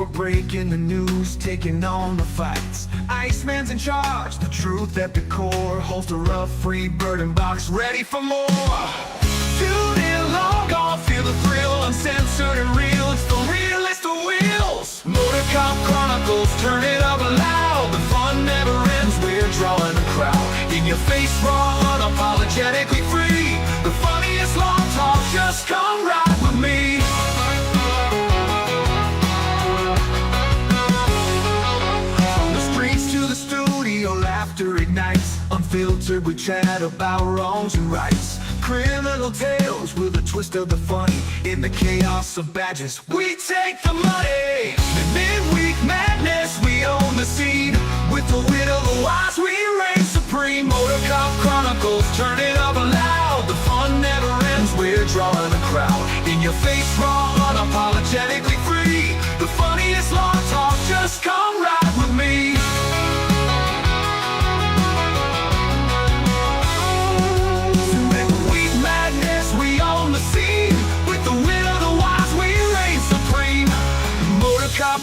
We're breaking the news, taking on the fights. Iceman's in charge, the truth at the core. Holster up, free bird and box, ready for more. Tune in, log on, feel the thrill. Uncensored and real, it's the realest of wheels. Motor Cop Chronicles, turn it up loud. The fun never ends, we're drawing a crowd. In your face, raw, unapologetically free. The funniest long talk, just come ride with me. Laughter ignites, unfiltered we chat about wrongs and rights. Criminal tales with a twist of the funny. In the chaos of badges, we take the money. The midweek madness, we own the scene. With the wit of the wise, we reign supreme. Motor Cop Chronicles, turn it up loud. The fun never ends, we're drawing a crowd. In your face, raw, unapologetically free. The funniest long talk, just come ride with me.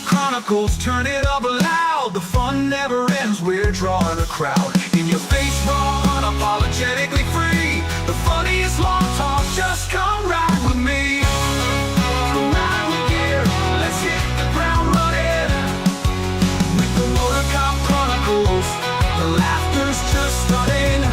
Chronicles, turn it up loud. The fun never ends, we're drawing a crowd. In your face, raw, unapologetically free. The funniest long talk, just come ride with me. Come ride with gear, let's hit the ground running. With the Motor Cop Chronicles, the laughter's just stunning.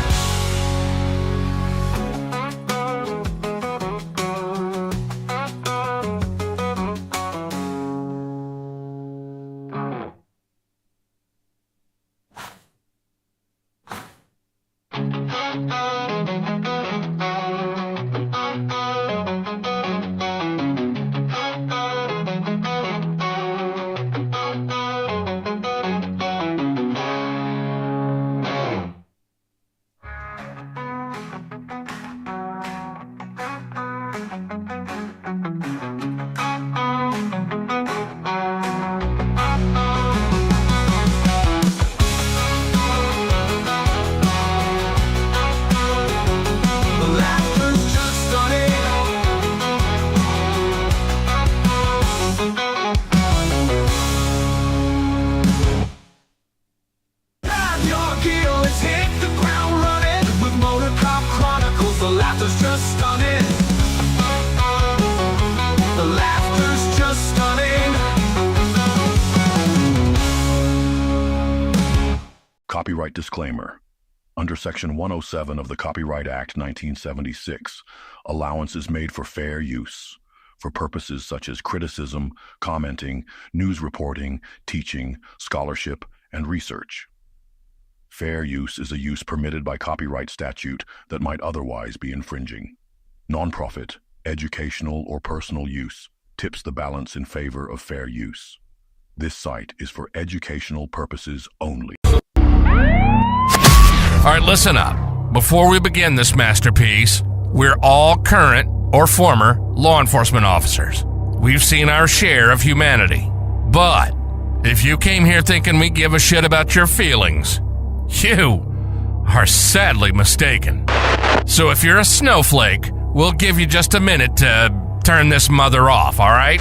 Copyright disclaimer. Under Section 107 of the Copyright Act 1976, allowance is made for fair use, for purposes such as criticism, commenting, news reporting, teaching, scholarship, and research. Fair use is a use permitted by copyright statute that might otherwise be infringing. Nonprofit, educational, or personal use tips the balance in favor of fair use. This site is for educational purposes only. All right, listen up. Before we begin this masterpiece, we're all current or former law enforcement officers. We've seen our share of humanity. But if you came here thinking we give a shit about your feelings, you are sadly mistaken. So if you're a snowflake, we'll give you just a minute to turn this mother off, all right?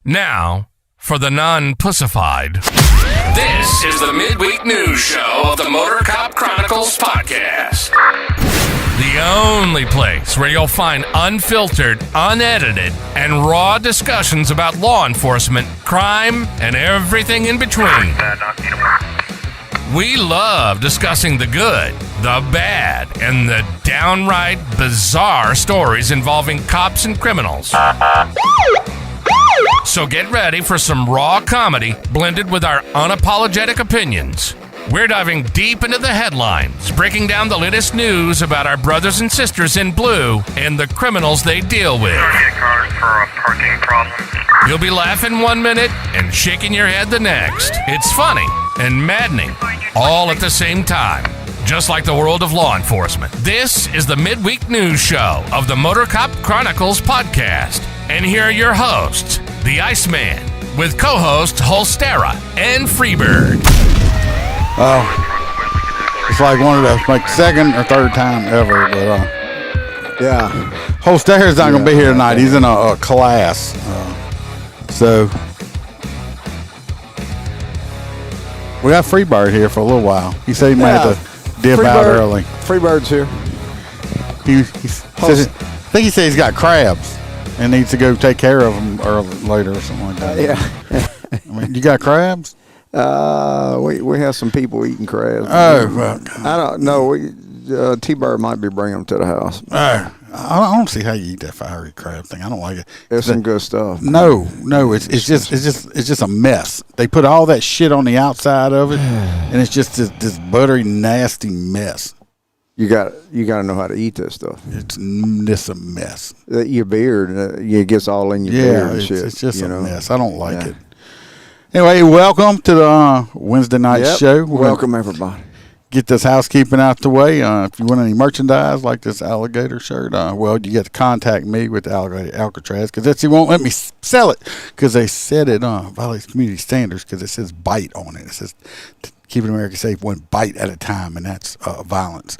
Now, for the non-pussified. This is the midweek news show of the Motor Cop Chronicles podcast. The only place where you'll find unfiltered, unedited, and raw discussions about law enforcement, crime, and everything in between. We love discussing the good, the bad, and the downright bizarre stories involving cops and criminals. So get ready for some raw comedy blended with our unapologetic opinions. We're diving deep into the headlines, breaking down the latest news about our brothers and sisters in blue and the criminals they deal with. Cars for a parking problem. You'll be laughing one minute and shaking your head the next. It's funny and maddening, all at the same time. Just like the world of law enforcement. This is the midweek news show of the Motor Cop Chronicles podcast. And here are your hosts, the Iceman, with co-hosts Holstera and Freebird. It's like one of the like second or third time ever, but yeah. Holstera's not gonna be here tonight. He's in a class. So we got Freebird here for a little while. He said he might have to dip out early. Freebird's here. He says, I think he said he's got crabs and needs to go take care of them later or something like that. Yeah. I mean, you got crabs? We have some people eating crabs. Oh, well, I don't know. T-Bird might be bringing them to the house. I don't see how you eat that fiery crab thing. I don't like it. It's some good stuff. No, it's just a mess. They put all that shit on the outside of it, and it's just this buttery, nasty mess. You got to know how to eat that stuff. It's just a mess. Your beard, it gets all in your beard and shit. It's just a mess. I don't like it. Anyway, welcome to the Wednesday night show. Welcome, everybody. Get this housekeeping out the way. If you want any merchandise like this alligator shirt, well, you got to contact me with the alligator Alcatraz because he won't let me sell it because they said it violates community standards because it says bite on it. It says keeping America safe one bite at a time, and that's violence.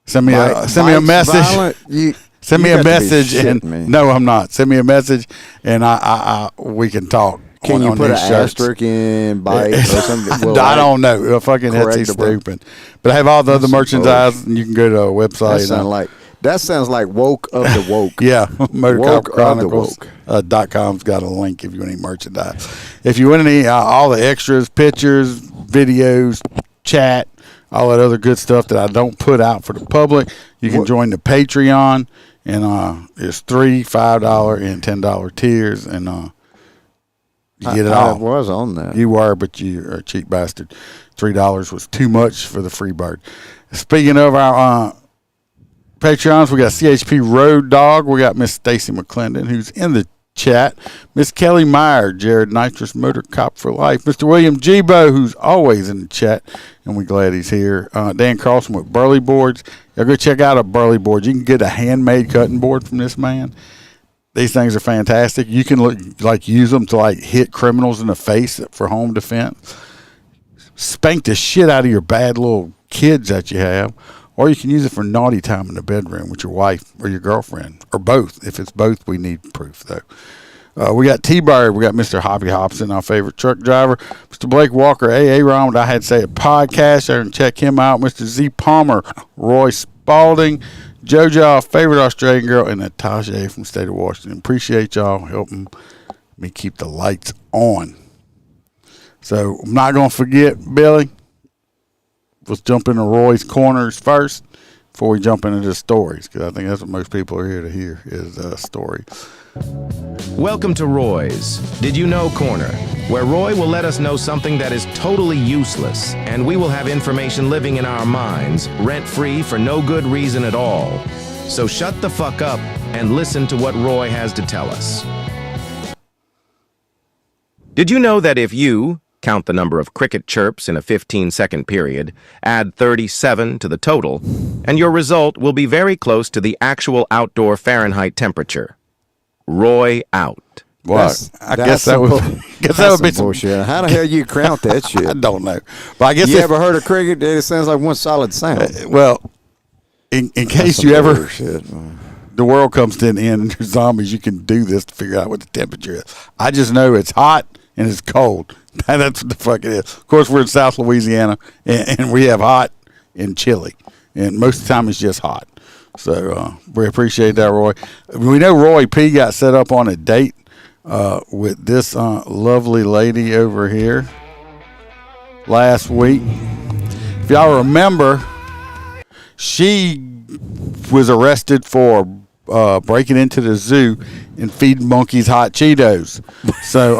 Send me a message. Send me a message, no, I'm not. Send me a message, and we can talk. Can you put an asterisk in bite or something? I don't know. Fucking Etsy stupid. But I have all the other merchandise, and you can go to our website. That sounds like woke of the woke. Yeah, MotorCopChronicles.com's got a link if you want any merchandise. If you want any all the extras, pictures, videos, chat, all that other good stuff that I don't put out for the public, you can join the Patreon, and it's $3, $5, and $10 tiers, and you get it all. I was on that. You were, but you are a cheap bastard. $3 was too much for the Freebird. Speaking of our Patreons, we got CHP Road Dog. We got Miss Stacy McClendon, who's in the chat. Miss Kelly Meyer, Jared Nitrous Motor Cop for Life. Mr. William Gibo, who's always in the chat, and we're glad he's here. Dan Carlson with Burley Boards. Y'all go check out a Burley Board. You can get a handmade cutting board from this man. These things are fantastic. You can use them to hit criminals in the face for home defense. Spank the shit out of your bad little kids that you have, or you can use it for naughty time in the bedroom with your wife or your girlfriend, or both. If it's both, we need proof though. We got T-Bird. We got Mr. Hoppy Hobson, our favorite truck driver. Mr. Blake Walker, AA Ron, I had to say a podcast there and check him out. Mr. Z Palmer, Roy Spalding, JoJo, our favorite Australian girl, and Natasha from the state of Washington. Appreciate y'all helping me keep the lights on. So I'm not going to forget, Billy. Let's jump into Roy's corners first before we jump into the stories, because I think that's what most people are here to hear is a story. Welcome to Roy's Did You Know Corner, where Roy will let us know something that is totally useless, and we will have information living in our minds, rent-free for no good reason at all. So shut the fuck up and listen to what Roy has to tell us. Did you know that if you count the number of cricket chirps in a 15-second period, add 37 to the total, and your result will be very close to the actual outdoor Fahrenheit temperature? Roy out. Well, I guess that would be some bullshit. How the hell you count that shit? I don't know. But I guess you ever heard of cricket? It sounds like one solid sound. Well, in case you ever the world comes to an end and there's zombies, you can do this to figure out what the temperature is. I just know it's hot and it's cold. That's what the fuck it is. Of course, we're in South Louisiana, and we have hot and chilly, and most of the time it's just hot. So we appreciate that, Roy. We know Roy P. got set up on a date with this lovely lady over here last week. If y'all remember, she was arrested for breaking into the zoo and feeding monkeys hot Cheetos. So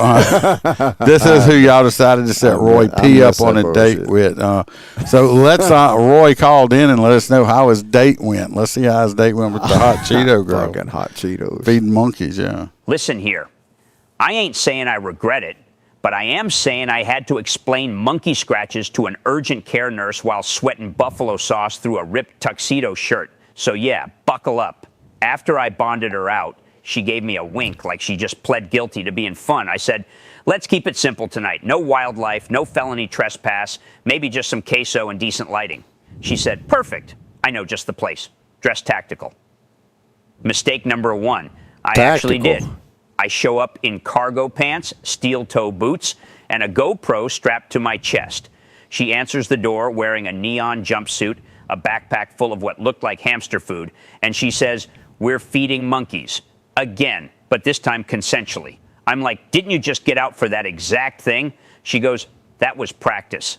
this is who y'all decided to set Roy P. up on a date with. So let's Roy called in and let us know how his date went. Let's see how his date went with the hot Cheeto girl. Fucking hot Cheetos. Feeding monkeys, yeah. Listen here. I ain't saying I regret it, but I am saying I had to explain monkey scratches to an urgent care nurse while sweating buffalo sauce through a ripped tuxedo shirt. So yeah, buckle up. After I bonded her out, she gave me a wink like she just pled guilty to being fun. I said, let's keep it simple tonight. No wildlife, no felony trespass, maybe just some queso and decent lighting. She said, perfect. I know just the place. Dress tactical. Mistake number one. I actually did. I show up in cargo pants, steel-toe boots, and a GoPro strapped to my chest. She answers the door wearing a neon jumpsuit, a backpack full of what looked like hamster food, and she says, "We're feeding monkeys." Again, but this time consensually. I'm like, "Didn't you just get out for that exact thing?" She goes, "That was practice."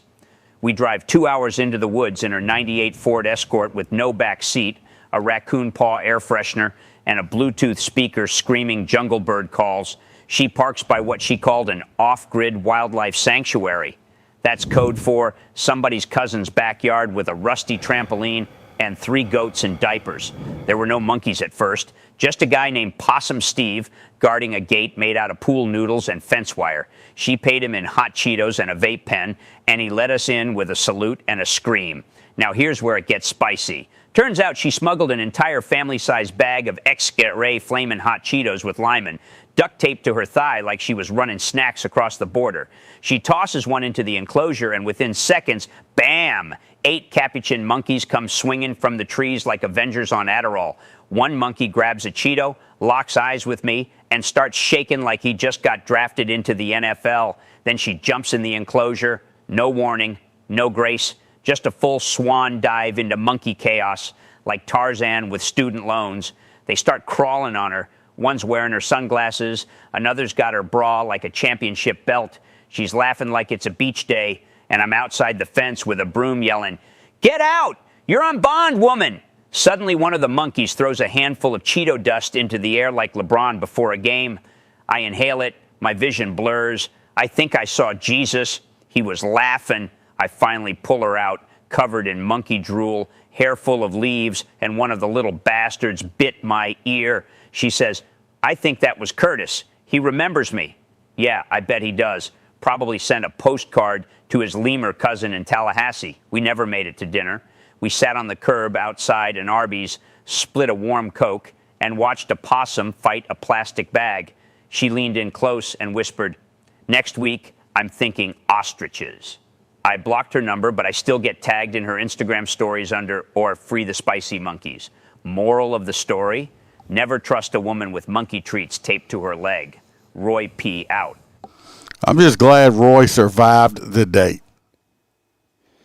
We drive 2 hours into the woods in her 98 Ford Escort with no back seat, a raccoon paw air freshener, and a Bluetooth speaker screaming jungle bird calls. She parks by what she called an off-grid wildlife sanctuary. That's code for somebody's cousin's backyard with a rusty trampoline and 3 goats in diapers. There were no monkeys at first, just a guy named Possum Steve guarding a gate made out of pool noodles and fence wire. She paid him in hot Cheetos and a vape pen, and he let us in with a salute and a scream. Now here's where it gets spicy. Turns out she smuggled an entire family-sized bag of X-Ray Flamin' Hot Cheetos with Lyman, duct taped to her thigh like she was running snacks across the border. She tosses one into the enclosure, and within seconds, bam! 8 capuchin monkeys come swinging from the trees like Avengers on Adderall. One monkey grabs a Cheeto, locks eyes with me, and starts shaking like he just got drafted into the NFL. Then she jumps in the enclosure. No warning, no grace. Just a full swan dive into monkey chaos, like Tarzan with student loans. They start crawling on her. One's wearing her sunglasses. Another's got her bra like a championship belt. She's laughing like it's a beach day, and I'm outside the fence with a broom yelling, "Get out! You're on bond, woman!" Suddenly, one of the monkeys throws a handful of Cheeto dust into the air like LeBron before a game. I inhale it. My vision blurs. I think I saw Jesus. He was laughing. I finally pull her out, covered in monkey drool, hair full of leaves, and one of the little bastards bit my ear. She says, "I think that was Curtis. He remembers me." Yeah, I bet he does. Probably sent a postcard to his lemur cousin in Tallahassee. We never made it to dinner. We sat on the curb outside an Arby's, split a warm Coke, and watched a possum fight a plastic bag. She leaned in close and whispered, "Next week, I'm thinking ostriches." I blocked her number, but I still get tagged in her Instagram stories under or free the spicy monkeys. Moral of the story, never trust a woman with monkey treats taped to her leg. Roy P. out. I'm just glad Roy survived the date.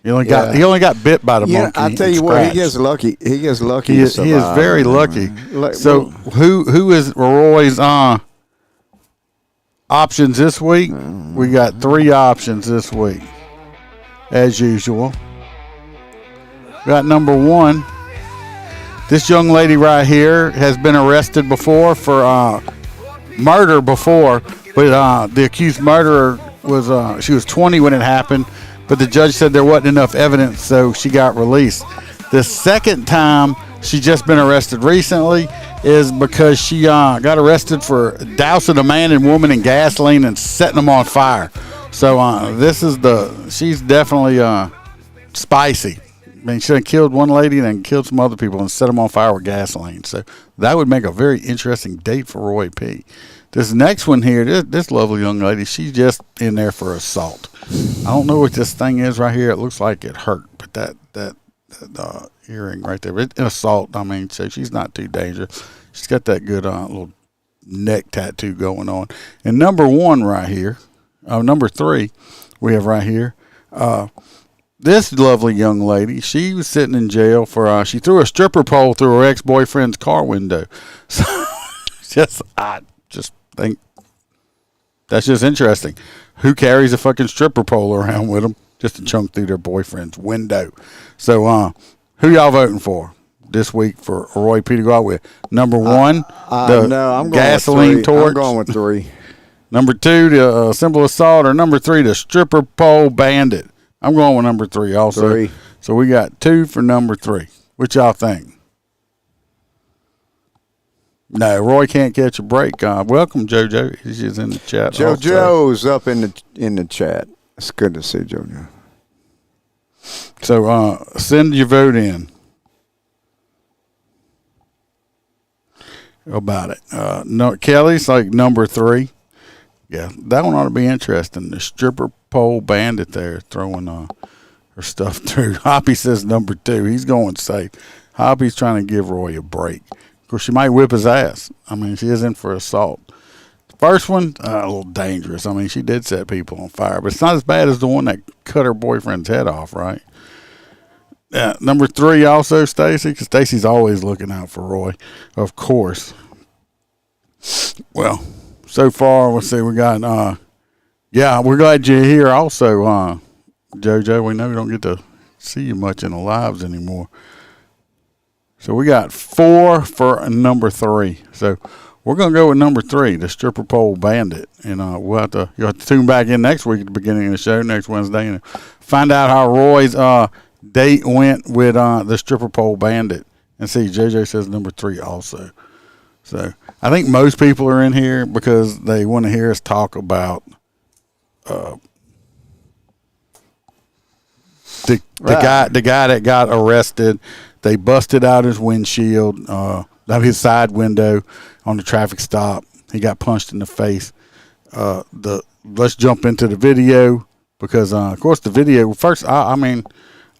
He only got bit by the monkey. I tell you what, he gets lucky. He gets lucky. He is very lucky. So who is Roy's options this week? We got 3 options this week, as usual. We got number 1. This young lady right here has been arrested before for murder before, but the accused murderer was she was 20 when it happened, but the judge said there wasn't enough evidence, so she got released. The second time she just been arrested recently is because she got arrested for dousing a man and woman in gasoline and setting them on fire. So she's definitely spicy. I mean, she done killed one lady and then killed some other people and set them on fire with gasoline. So that would make a very interesting date for Roy P. This next one here, this lovely young lady, she's just in there for assault. I don't know what this thing is right here. It looks like it hurt, but that earring right there, an assault. I mean, so she's not too dangerous. She's got that good little neck tattoo going on. And number 1 right here, number 3, we have right here. This lovely young lady, she was sitting in jail for she threw a stripper pole through her ex-boyfriend's car window. So I just think that's just interesting. Who carries a fucking stripper pole around with them just to chunk through their boyfriend's window? So who y'all voting for this week for Roy P to go out with? Number 1, I'm gasoline torch. I'm going with 3. Number 2, the simple assault, or number 3, the stripper pole bandit. I'm going with number 3 also. 3. So we got 2 for number 3. What y'all think? No, Roy can't catch a break. Welcome, JoJo. He's just in the chat. JoJo's up in the chat. It's good to see JoJo. So send your vote in about it. No, Kelly's like number 3. Yeah, that one ought to be interesting. The stripper pole bandit there throwing her stuff through. Hoppy says number 2. He's going safe. Hoppy's trying to give Roy a break. Of course, she might whip his ass. I mean, she is in for assault. First one, a little dangerous. I mean, she did set people on fire, but it's not as bad as the one that cut her boyfriend's head off, right? Number 3 also Stacy, because Stacy's always looking out for Roy, of course. Well, so far, let's see, we got, yeah, we're glad you're here also, JoJo. We know we don't get to see you much in the lives anymore. So we got 4 for number 3. So we're going to go with number 3, the stripper pole bandit. And you'll have to tune back in next week at the beginning of the show, next Wednesday, and find out how Roy's date went with the stripper pole bandit. And see, JJ says number 3 also. So I think most people are in here because they want to hear us talk about the guy that got arrested. They busted out his windshield, his side window on the traffic stop. He got punched in the face. Let's jump into the video because, of course, the video first. I mean,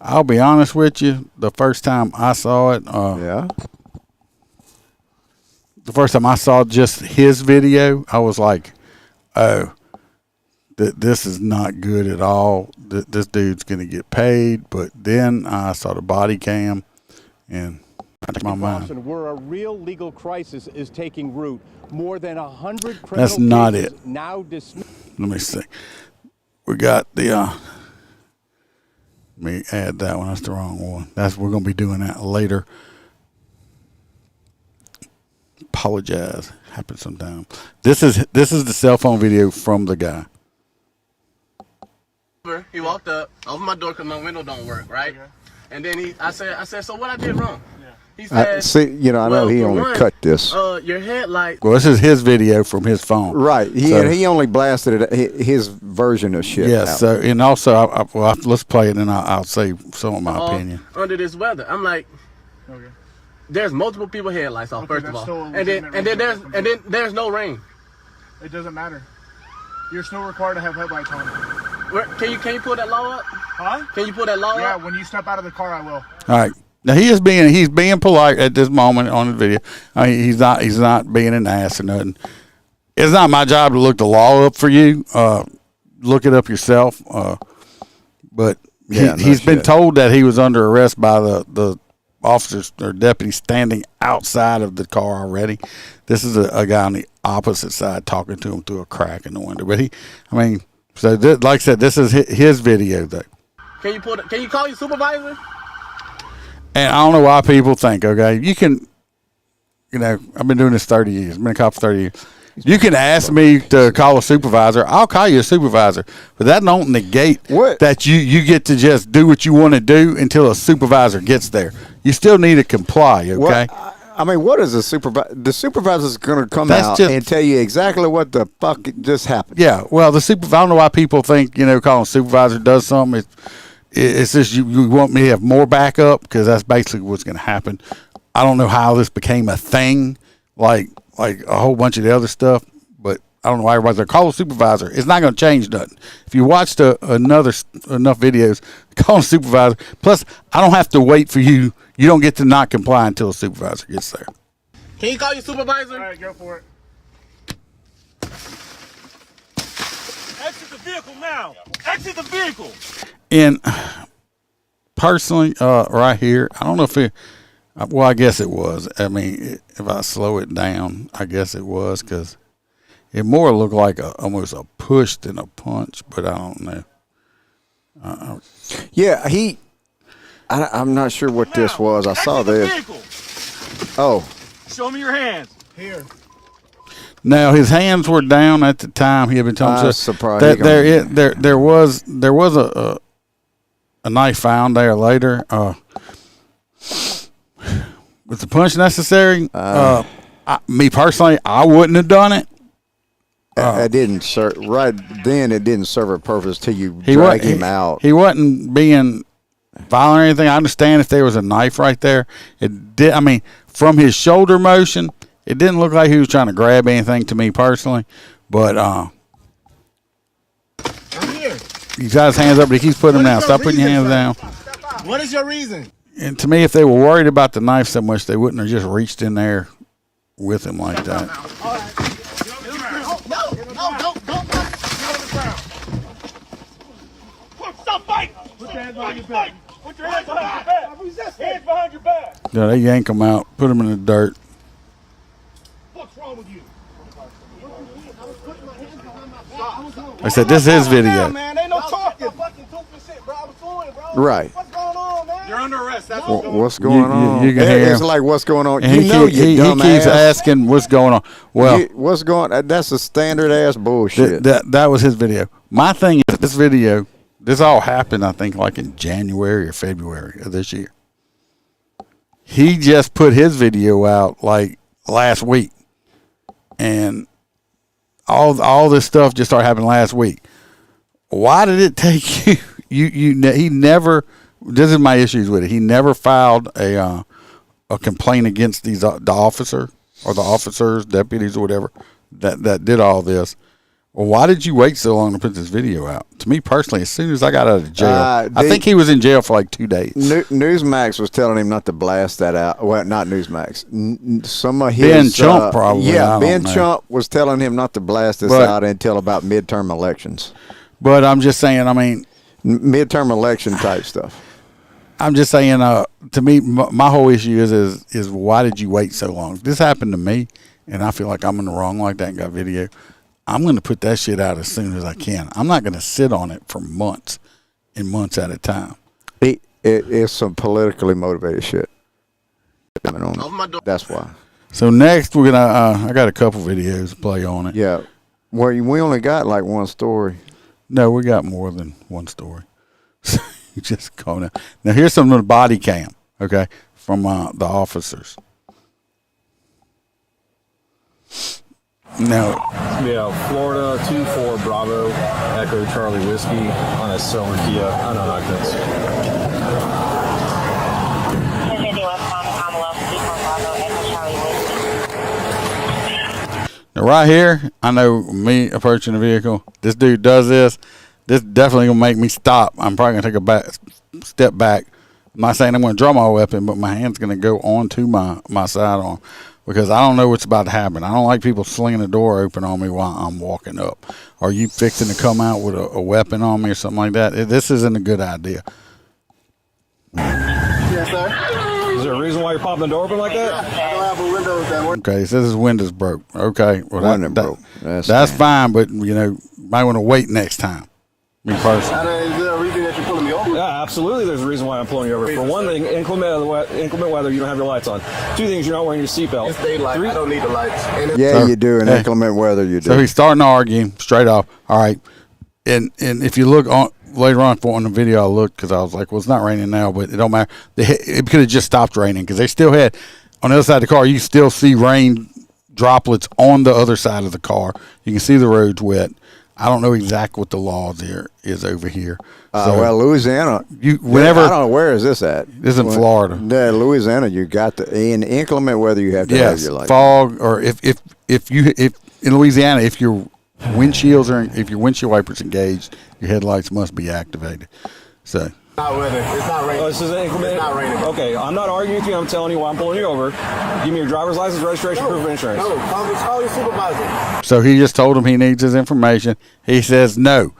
I'll be honest with you. The first time I saw it, the first time I saw just his video, I was like, "Oh, this is not good at all. This dude's gonna get paid." But then I saw the body cam. And my mind. Where a real legal crisis is taking root. More than 100 criminal That's not cases it. Now dismissed. Let me see. We got the. Let me add that one. That's the wrong one. We're gonna be doing that later. Apologize. Happens sometimes. This is the cell phone video from the guy. He walked up, opened my door because my window don't work, right? Okay. And then I said, so what I did wrong? Yeah. He said, I know he only cut this. Your headlight. Well, this is his video from his phone. Right. He only blasted it, his version of shit. Yes. Out. So, and also, let's play it, and I'll say some of my opinion. Under this weather, I'm like, okay. There's multiple people headlights off. First of all, and then there's no rain. It doesn't matter. You're still required to have headlights on. Can you pull that law up? Huh? Can you pull that law up? Yeah, when you step out of the car, I will. All right. Now he's being polite at this moment on the video. I mean, he's not being an ass or nothing. It's not my job to look the law up for you. Look it up yourself. But he's been told that he was under arrest by the officers or deputies standing outside of the car already. This is a guy on the opposite side talking to him through a crack in the window. But like I said, this is his video though. Can you call your supervisor? And I don't know why people think, okay, you can, I've been doing this 30 years. I've been a cop for 30 years. You can ask me to call a supervisor. I'll call you a supervisor. But that don't negate that you get to just do what you want to do until a supervisor gets there. You still need to comply, okay? I mean, what is a supervisor? The supervisor's going to come out and tell you exactly what the fuck just happened. Yeah, well, I don't know why people think, calling a supervisor does something. It's just you want me to have more backup because that's basically what's going to happen. I don't know how this became a thing, like a whole bunch of the other stuff, but I don't know why everybody's like, call a supervisor. It's not going to change nothing. If you watched enough videos, call a supervisor. Plus, I don't have to wait for you. You don't get to not comply until a supervisor gets there. Can you call your supervisor? All right, go for it. Exit the vehicle now. Exit the vehicle. And personally, right here, I don't know if I guess it was. I mean, if I slow it down, I guess it was because it more looked like almost a push than a punch, but I don't know. I'm not sure what this was. I saw this. Oh. Show me your hands. Here. Now his hands were down at the time he had been told. Surprised. There was a knife found there later. Was the punch necessary? Me personally, I wouldn't have done it. It didn't serve right then. It didn't serve a purpose till you drag him out. He wasn't being violent or anything. I understand if there was a knife right there. It did. I mean, from his shoulder motion, it didn't look like he was trying to grab anything to me personally. But I'm here. He's got his hands up, but he keeps putting them down. Stop putting your hands down. What is your reason? And to me, if they were worried about the knife so much, they wouldn't have just reached in there with him like that. Put your hands behind your back. Hands behind your back. Yeah, they yank him out, put him in the dirt. What's wrong with you? I said, this is his video. Man, ain't no talking. Right. What's going on, man? You're under arrest. That's What's going on? You can hear It's him. like, what's going on? And You he know, he dumbass. keeps asking what's going on. Well, What's going? That's a standard ass bullshit. that was his video. My thing is, this video, this all happened, I think, like in January or February of this year. He just put his video out like last week, and all this stuff just started happening last week. Why did it take you? He never. This is my issues with it. He never filed a complaint against the officer or the officers, deputies, or whatever that did all this. Well, why did you wait so long to put this video out? To me personally, as soon as I got out of jail, I think he was in jail for like 2 days. Newsmax was telling him not to blast that out. Well, not Newsmax. Some of his Ben Chump probably. Yeah, Ben Chump was telling him not to blast this out until about midterm elections. But I'm just saying, I mean, midterm election type stuff. I'm just saying, to me, my whole issue is why did you wait so long? If this happened to me, and I feel like I'm in the wrong like that and got video, I'm going to put that shit out as soon as I can. I'm not going to sit on it for months and months at a time. It's some politically motivated shit. That's why. So next, we're gonna. I got a couple videos to play on it. Yeah. Well, we only got like one story. No, we got more than one story. Just going out. Now here's some of the body cam, okay, from the officers. No. Yeah, Florida 2-4 Bravo Echo Charlie Whiskey on a silver Kia. I know how it goes. Now right here, I know me approaching the vehicle, this dude does this. This definitely gonna make me stop. I'm probably gonna take a step back. I'm not saying I'm gonna draw my weapon, but my hand's gonna go onto my sidearm because I don't know what's about to happen. I don't like people slinging the door open on me while I'm walking up. Are you fixing to come out with a weapon on me or something like that? This isn't a good idea. Yes, sir. Is there a reason why you're popping the door open like that? I don't have a window that works. Okay, it says his window's broke. Okay, well broke. That's fine, but might want to wait next time. Me personally. Is there a reason that you're pulling me over? Yeah, absolutely. There's a reason why I'm pulling you over. For one thing, inclement weather, you don't have your lights on. Two things, you're not wearing your seatbelt. It's daylight. I don't need the lights. Yeah, you do. In inclement weather, you do. So he's starting to argue straight off. All right, and if you look on later on the video, I looked because I was like, well, it's not raining now, but it don't matter. It could have just stopped raining because they still had on the other side of the car. You still see rain droplets on the other side of the car. You can see the roads wet. I don't know exactly what the law is over here. Well, Louisiana. I don't know, where is this at? This is in Florida. Yeah, Louisiana. You got in inclement weather. You have to have your lights. Fog, or if in Louisiana, if your windshields if your windshield wipers engaged, your headlights must be activated. So. Not weather. It's not raining. This is inclement. It's not raining. Okay, I'm not arguing with you. I'm telling you why I'm pulling you over. Give me your driver's license, registration, proof of insurance. No, call your supervisor. So he just told him he needs his information. He says no.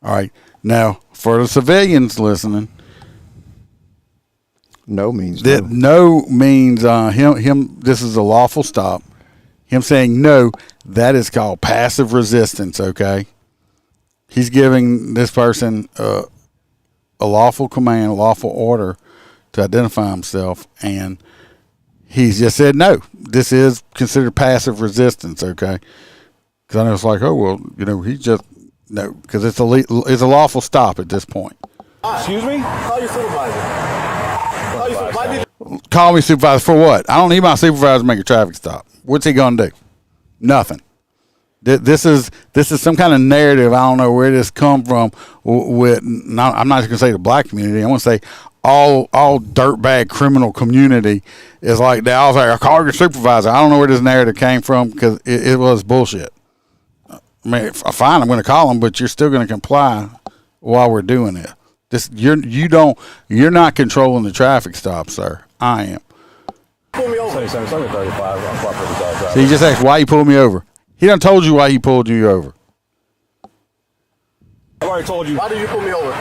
All right. Now, for the civilians listening, no means that no. No means him. This is a lawful stop. Him saying no, that is called passive resistance. Okay. He's giving this person a lawful command, a lawful order to identify himself, and he's just said no. This is considered passive resistance, okay? Because I know it's like, oh well, he just no, because it's a lawful stop at this point. Excuse me? Call your supervisor. Call me supervisor for what? I don't need my supervisor to make a traffic stop. What's he gonna do? Nothing. This is some kind of narrative. I don't know where this come from. I'm not just gonna say the black community. I want to say all dirtbag criminal community is like that. I was like, I call your supervisor. I don't know where this narrative came from because it was bullshit. I mean, fine, I'm going to call him, but you're still going to comply while we're doing it. You're not controlling the traffic stop, sir. I am. Pull me over. So you just asked why you pulled me over. He done told you why he pulled you over. I already told you. Why did you pull me over?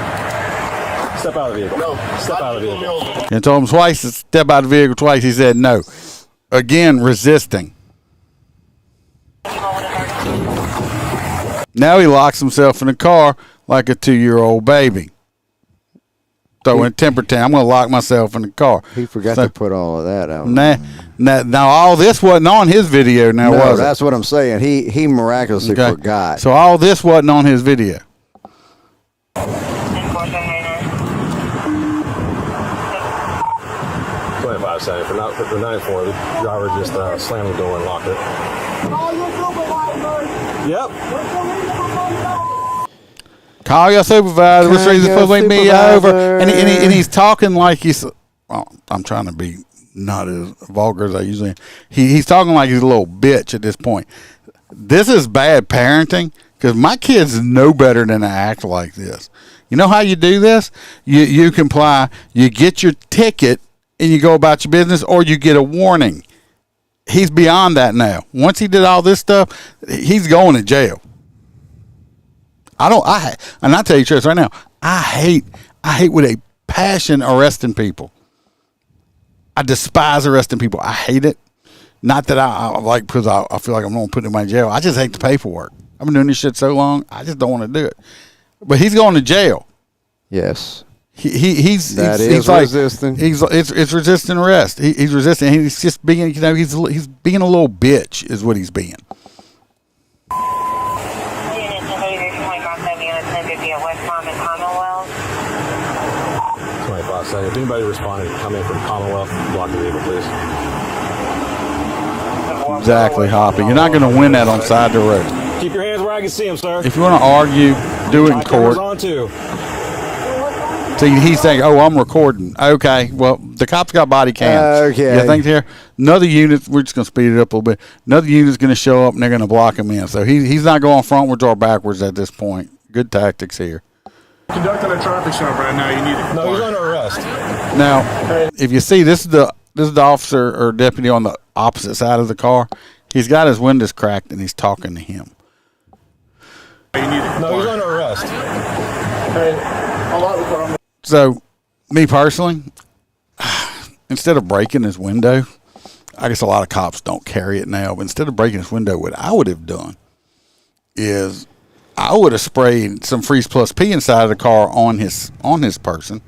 Step out of the vehicle. No. Step out of the vehicle. And told him twice to step out of the vehicle twice. He said no. Again, resisting. Now he locks himself in the car like a 2-year-old baby. Throwing temper tantrum. I'm going to lock myself in the car. He forgot to put all of that out. Now, all this wasn't on his video now, was it? That's what I'm saying. He miraculously forgot. So all this wasn't on his video. 25 seconds. For 9-4, the driver just slammed the door and locked it. Yep. Call your supervisor. Which reason for me over? And he's talking like he's. Well, I'm trying to be not as vulgar as I usually am. He's talking like he's a little bitch at this point. This is bad parenting because my kids know better than to act like this. You know how you do this? You comply. You get your ticket and you go about your business, or you get a warning. He's beyond that now. Once he did all this stuff, he's going to jail. And I'll tell you truth right now, I hate with a passion arresting people. I despise arresting people. I hate it. Not that I like, because I feel like I'm going to put him in jail. I just hate the paperwork. I've been doing this shit so long, I just don't want to do it. But he's going to jail. Yes. He's resisting. It's resisting arrest. He's resisting. He's just being, he's being a little bitch is what he's being. 25 seconds. If anybody responding, come in from Commonwealth, block the vehicle, please. Exactly, Hoppy. You're not going to win that on side of the road. Keep your hands where I can see them, sir. If you want to argue, do it in court. On too. See, he's saying, "Oh, I'm recording." Okay, well, the cops got body cams. Okay. You think here? Another unit. We're just going to speed it up a little bit. Another unit's going to show up, and they're going to block him in. So he's not going frontwards or backwards at this point. Good tactics here. Conducting a traffic stop right now. You need to comply. No, he's under arrest. Now, if you see, this is the officer or deputy on the opposite side of the car. He's got his windows cracked, and he's talking to him. You need to comply. No, he's under arrest. Hey, a lot of problem. So, me personally, instead of breaking his window, I guess a lot of cops don't carry it now, but instead of breaking his window, what I would have done is I would have sprayed some Freeze Plus P inside of the car on his person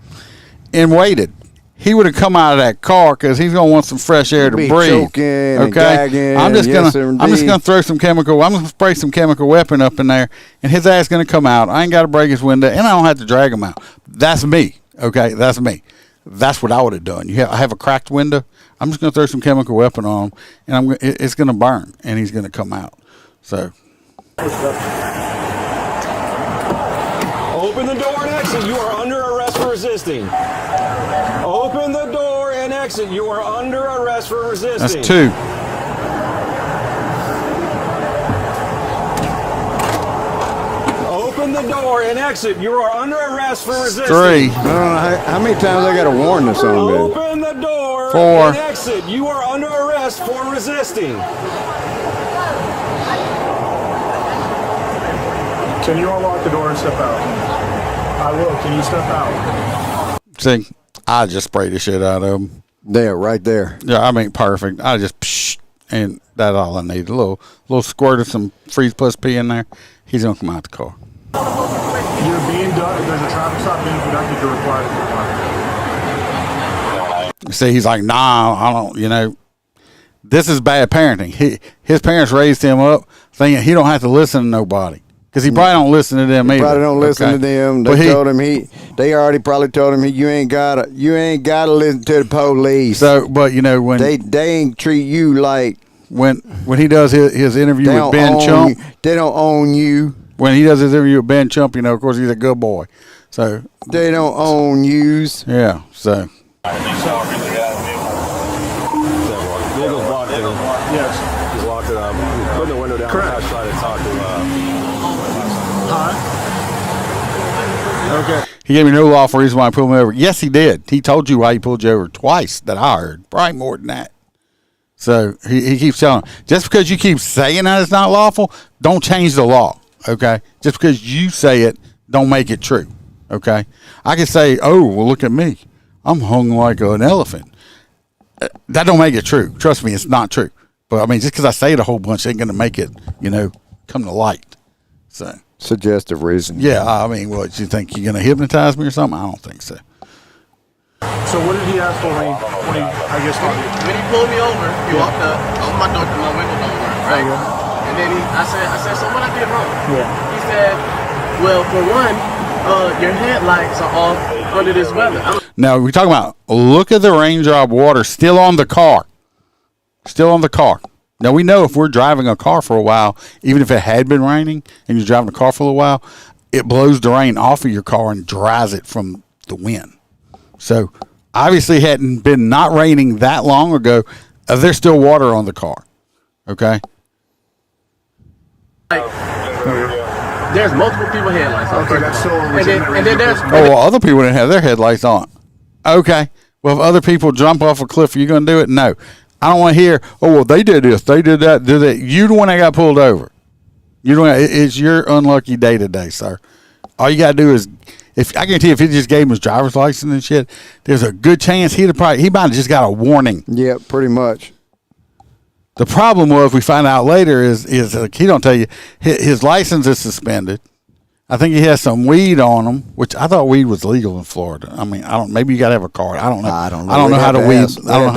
and waited. He would have come out of that car because he's gonna want some fresh air to breathe. Okay, gagging, I'm just gonna throw some chemical. I'm gonna spray some chemical weapon up in there, and his ass gonna come out. I ain't got to break his window, and I don't have to drag him out. That's me. Okay, that's me. That's what I would have done. I have a cracked window. I'm just gonna throw some chemical weapon on him, and it's gonna burn, and he's gonna come out. So. Open the door and exit. You are under arrest for resisting. Open the door and exit. You are under arrest for resisting. That's 2. Open the door and exit. You are under arrest for resisting. 3. I don't know how many times I got to warn this on this. Open the door 4. and exit. You are under arrest for resisting. Can you unlock the door and step out? I will. Can you step out? See, I just sprayed the shit out of him. There, right there. Yeah, I mean, perfect. I just, and that's all I need. A little squirt of some Freeze Plus P in there. He's going to come out the car. You're being done. If there's a traffic stop being conducted, you're required to comply. See, he's like, nah, I don't, this is bad parenting. His parents raised him up thinking he don't have to listen to nobody. Because he probably don't listen to them either. Probably don't listen to them. They already probably told him you ain't gotta listen to the police. So, but when they ain't treat you like when he does his interview with Ben Chump, they don't own you. When he does his interview with Ben Chump, of course he's a good boy. So they don't own yous. Yeah. So. Vehicle's blocked in. Yes. He's locked it up. Put the window down. Correct. Try to talk to. Okay. He gave me no lawful reason why I pulled him over. Yes, he did. He told you why he pulled you over twice that I heard. Probably more than that. So he keeps telling him, just because you keep saying that it's not lawful, don't change the law. Okay? Just because you say it, don't make it true. Okay, I can say, "Oh, well, look at me, I'm hung like an elephant." That don't make it true. Trust me, it's not true. But I mean, just because I say it a whole bunch ain't going to make it, come to light. So suggestive reason. Yeah, I mean, what you think you're going to hypnotize me or something? I don't think so. So what did he ask for when he I guess, when he pulled me over, he walked up, opened my door, my window don't work, right? And then I said, so what I did wrong? Yeah. He said, well, for one, your headlights are off under this weather. Now, we're talking about, look at the raindrop water still on the car. Still on the car. Now, we know if we're driving a car for a while, even if it had been raining and you're driving a car for a while, it blows the rain off of your car and dries it from the wind. So, obviously, it hadn't been not raining that long ago. There's still water on the car. Okay? There's multiple people headlights on. Okay, that's still and then there's other people didn't have their headlights on. Okay. Well, if other people jump off a cliff, are you going to do it? No. I don't want to hear, they did this, they did that, did that. You the one that got pulled over. It's your unlucky day today, sir. All you got to do is, I guarantee if he just gave him his driver's license and shit, there's a good chance he might have just got a warning. Yeah, pretty much. The problem was, we find out later is he don't tell you his license is suspended. I think he has some weed on him, which I thought weed was legal in Florida. I mean, maybe you got to have a card. I don't know. I don't know how the weed. I don't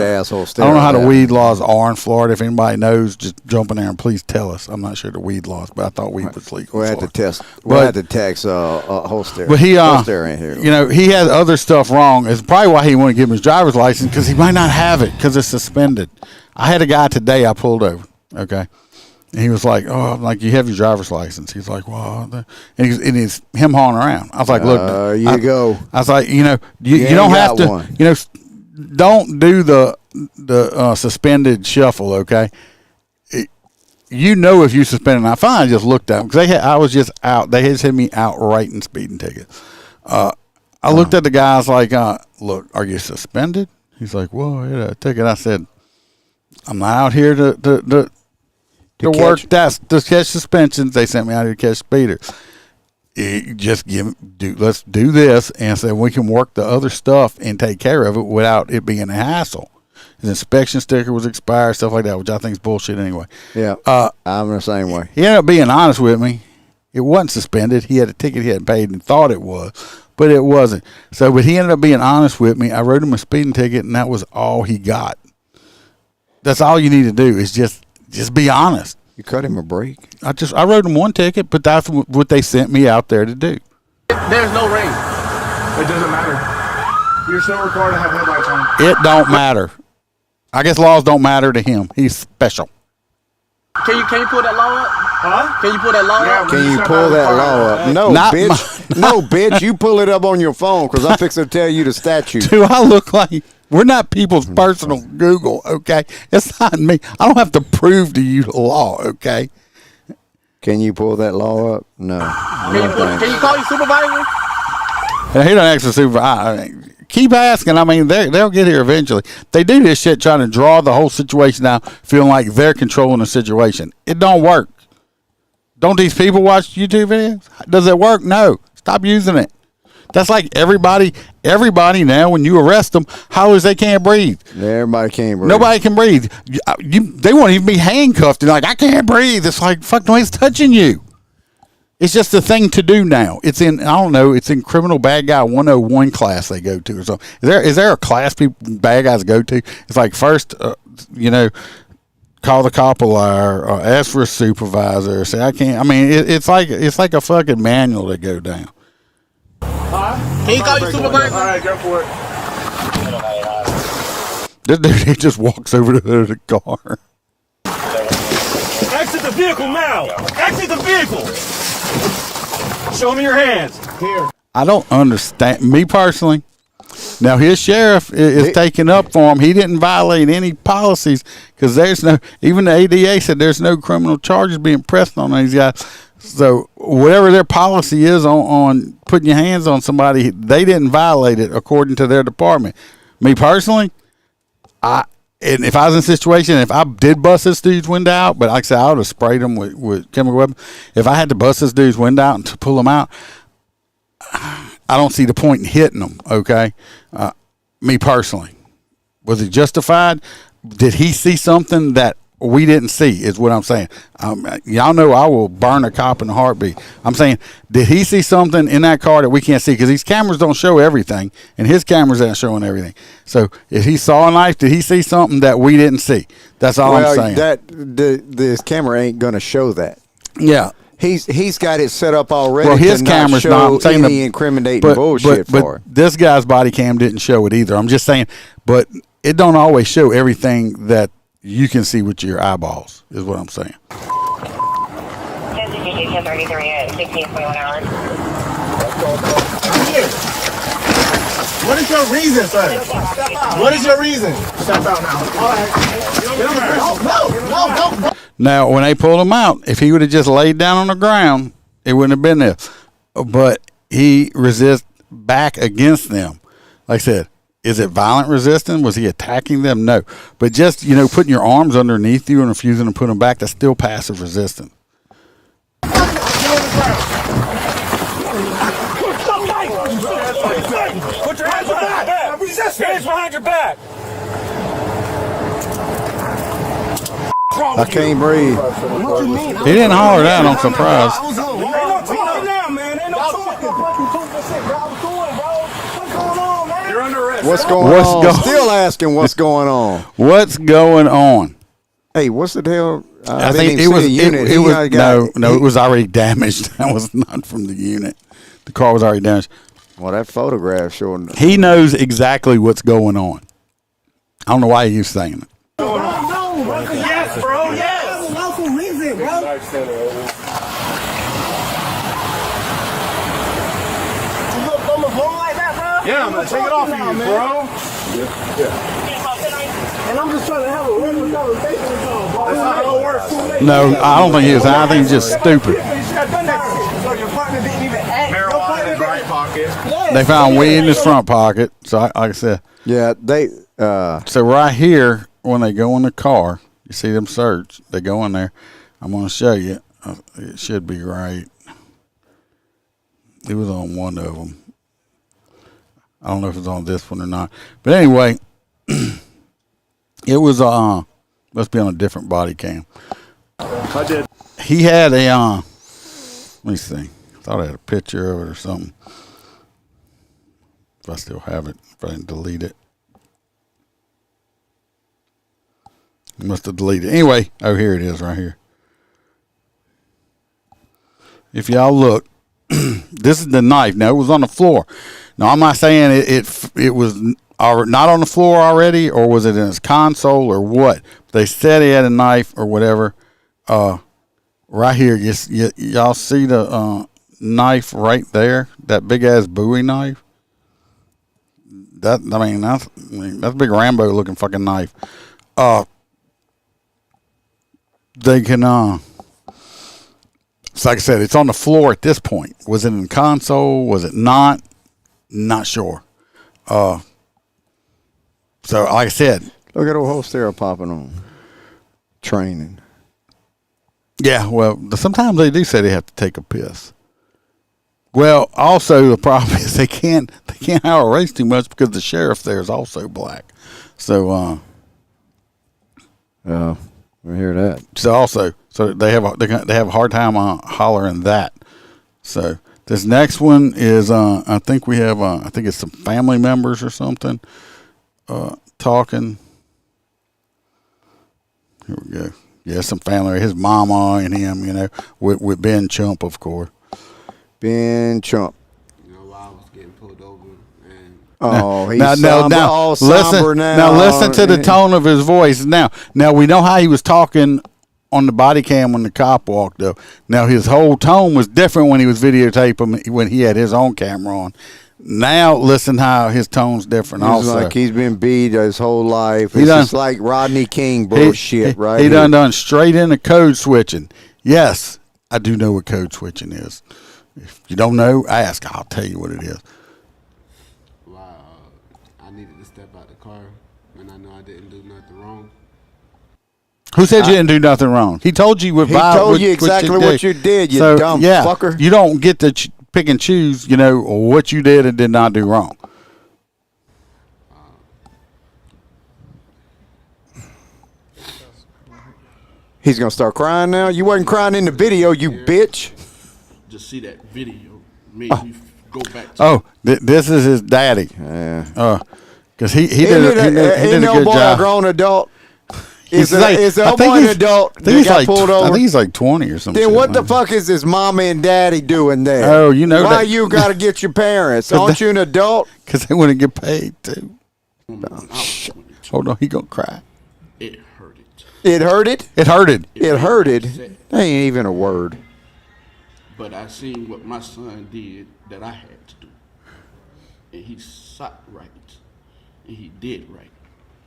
know how the weed laws are in Florida. If anybody knows, just jump in there and please tell us. I'm not sure the weed laws, but I thought weed was legal. We had to test. We had to text Holster. But Holster in here. He has other stuff wrong. It's probably why he wouldn't give him his driver's license, because he might not have it because it's suspended. I had a guy today I pulled over. Okay. And he was like, I'm like, you have your driver's license. He's like, well, and he's him hauling around. I was like, look, go. I was like, you don't have to, don't do the suspended shuffle. Okay. If you suspended, and I finally just looked at him because I was just out. They had sent me out writing speeding tickets. I looked at the guy. I was like, look, are you suspended? He's like, well, I had a ticket. I said, I'm not out here to catch suspensions. They sent me out here to catch speeders. Let's do this, and so we can work the other stuff and take care of it without it being a hassle. His inspection sticker was expired, stuff like that, which I think is bullshit anyway. Yeah, I'm the same way. He ended up being honest with me. It wasn't suspended. He had a ticket he hadn't paid and thought it was, but it wasn't. But he ended up being honest with me. I wrote him a speeding ticket, and that was all he got. That's all you need to do is just be honest. You cut him a break. I wrote him one ticket, but that's what they sent me out there to do. There's no rain. It doesn't matter. You're still required to have headlights on. It don't matter. I guess laws don't matter to him. He's special. Can you pull that law up? Huh? Can you pull that law up? Can you pull that law up? No, bitch. No, bitch. You pull it up on your phone because I'm fixing to tell you the statute. Do I look like... We're not people's personal Google, okay? It's not me. I don't have to prove to you the law, okay? Can you pull that law up? No. Can you call your supervisor? He don't ask the supervisor. Keep asking. I mean, they'll get here eventually. They do this shit trying to draw the whole situation out, feeling like they're controlling the situation. It don't work. Don't these people watch YouTube videos? Does it work? No. Stop using it. That's like everybody now, when you arrest them, hollers they can't breathe. Everybody can't breathe. Nobody can breathe. They won't even be handcuffed. They're like, I can't breathe. It's like, fuck, nobody's touching you. It's just a thing to do now. It's in criminal bad guy 101 class they go to or something. Is there a class bad guys go to? It's like first, call the cop a liar, or ask for a supervisor, or say I can't. I mean, it's like a fucking manual that go down. Can you call your supervisor? All right, go for it. This dude, he just walks over to the car. Exit the vehicle now! Exit the vehicle! Show me your hands. Here. I don't understand. Me personally, now his sheriff is taking up for him. He didn't violate any policies because even the ADA said there's no criminal charges being pressed on these guys. So whatever their policy is on putting your hands on somebody, they didn't violate it according to their department. Me personally, and if I was in a situation, if I did bust this dude's window out, but like I said, I would have sprayed him with chemical weapons. If I had to bust this dude's window out and to pull him out, I don't see the point in hitting them. Okay, me personally, was it justified? Did he see something that we didn't see? Is what I'm saying. Y'all know I will burn a cop in a heartbeat. I'm saying, did he see something in that car that we can't see? Because these cameras don't show everything, and his cameras aren't showing everything. So if he saw a knife, did he see something that we didn't see? That's all I'm saying. This camera ain't going to show that. Yeah. He's got it set up already. Well, his to not camera's show not. I'm saying any incriminating bullshit for it. This guy's body cam didn't show it either. I'm just saying, but it don't always show everything that you can see with your eyeballs, is what I'm saying. 1033 at 16.1 hours. What is your reason, sir? What is your reason? Step out now. All right. No. Now, when they pulled him out, if he would have just laid down on the ground, it wouldn't have been there. But he resist back against them. Like I said, is it violent resistance? Was he attacking them? No. But just, putting your arms underneath you and refusing to put them back, that's still passive resistance. Put your hands behind your back. Hands behind your back. I can't breathe. What you mean? He didn't holler that, I'm surprised. Ain't no talking now, man. Ain't no talking. What's going on, man? You're under arrest. What's going on? Still asking what's going on. What's going on? Hey, what's the hell? I think it was it was already damaged. That was not from the unit. The car was already damaged. Well, that photograph showing. He knows exactly what's going on. I don't know why he's saying it. Yes, bro. Yes. Local reason, bro. You look on the phone like that, bro? Yeah, I'm gonna take it off of you, bro. And I'm just trying to have a regular conversation with y'all, bro. That's not how it works. No, I don't think he is. I think he's just stupid. So your partner didn't even act. Marijuana in his right pocket. They found weed in his front pocket. So, like I said. Yeah, they. So right here, when they go in the car, you see them search. They go in there. I'm going to show you. It should be right. It was on one of them. I don't know if it's on this one or not. But anyway, it was must be on a different body cam. I did. He had a let me see. I thought I had a picture of it or something. If I still have it, if I didn't delete it. Must have deleted it. Anyway, oh, here it is right here. If y'all look, this is the knife. Now, it was on the floor. Now, I'm not saying it was not on the floor already, or was it in his console or what. They said he had a knife or whatever. Right here, y'all see the knife right there? That big-ass Bowie knife? That's a big Rambo-looking fucking knife. They can, so like I said, it's on the floor at this point. Was it in the console? Was it not? Not sure. So like I said. Look at the whole stereo popping on. Training. Yeah, well, sometimes they do say they have to take a piss. Well, also the problem is they can't hire a race too much because the sheriff there is also black. So, we hear that. So they have a hard time hollering that. So this next one is I think it's some family members or something talking. Here we go. Yeah, some family, his mama and him, with Ben Chump, of course. Ben Chump. While I was getting pulled over. Oh, he's listen to the tone of his voice. Now we know how he was talking on the body cam when the cop walked up. Now his whole tone was different when he was videotaping when he had his own camera on. Now listen how his tone's different. It's also, like he's been beat his whole life. It's just like Rodney King bullshit, right? He done straight into code switching. Yes, I do know what code switching is. If you don't know, ask. I'll tell you what it is. I needed to step out the car when I know I didn't do nothing wrong. Who said you didn't do nothing wrong? He told you exactly what you did, you dumb fucker. You don't get to pick and choose, what you did and did not do wrong. He's going to start crying now? You wasn't crying in the video, you bitch. Just see that video made me go back to this is his daddy. Yeah. Because he did a good job. A grown adult. Is a boy an adult that got pulled over? I think he's like 20 or something. Then what the fuck is his mama and daddy doing there? Oh, why you got to get your parents? Aren't you an adult? Because they want to get paid too. Hold on, he gonna cry. It hurted. It hurted? It hurted. It hurted? That ain't even a word. But I seen what my son did that I had to do. And he sought right. And he did right.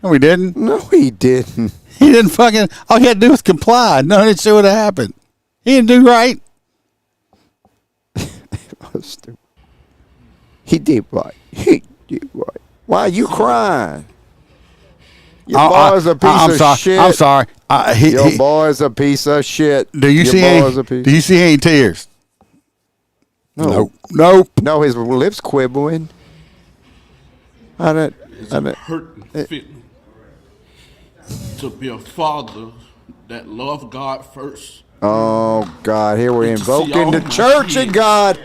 No, he didn't. No, he didn't. He didn't fucking. All he had to do was comply. None of that shit would have happened. He didn't do right. Stupid. He did right. He did right. Why are you crying? Your boy's a piece of shit. I'm sorry. Your boy's a piece of shit. Do you see any tears? No. Nope. No, his lips quibbling. It's a hurting feeling to be a father that loved God first. Oh, God. Here we're invoking the church and God.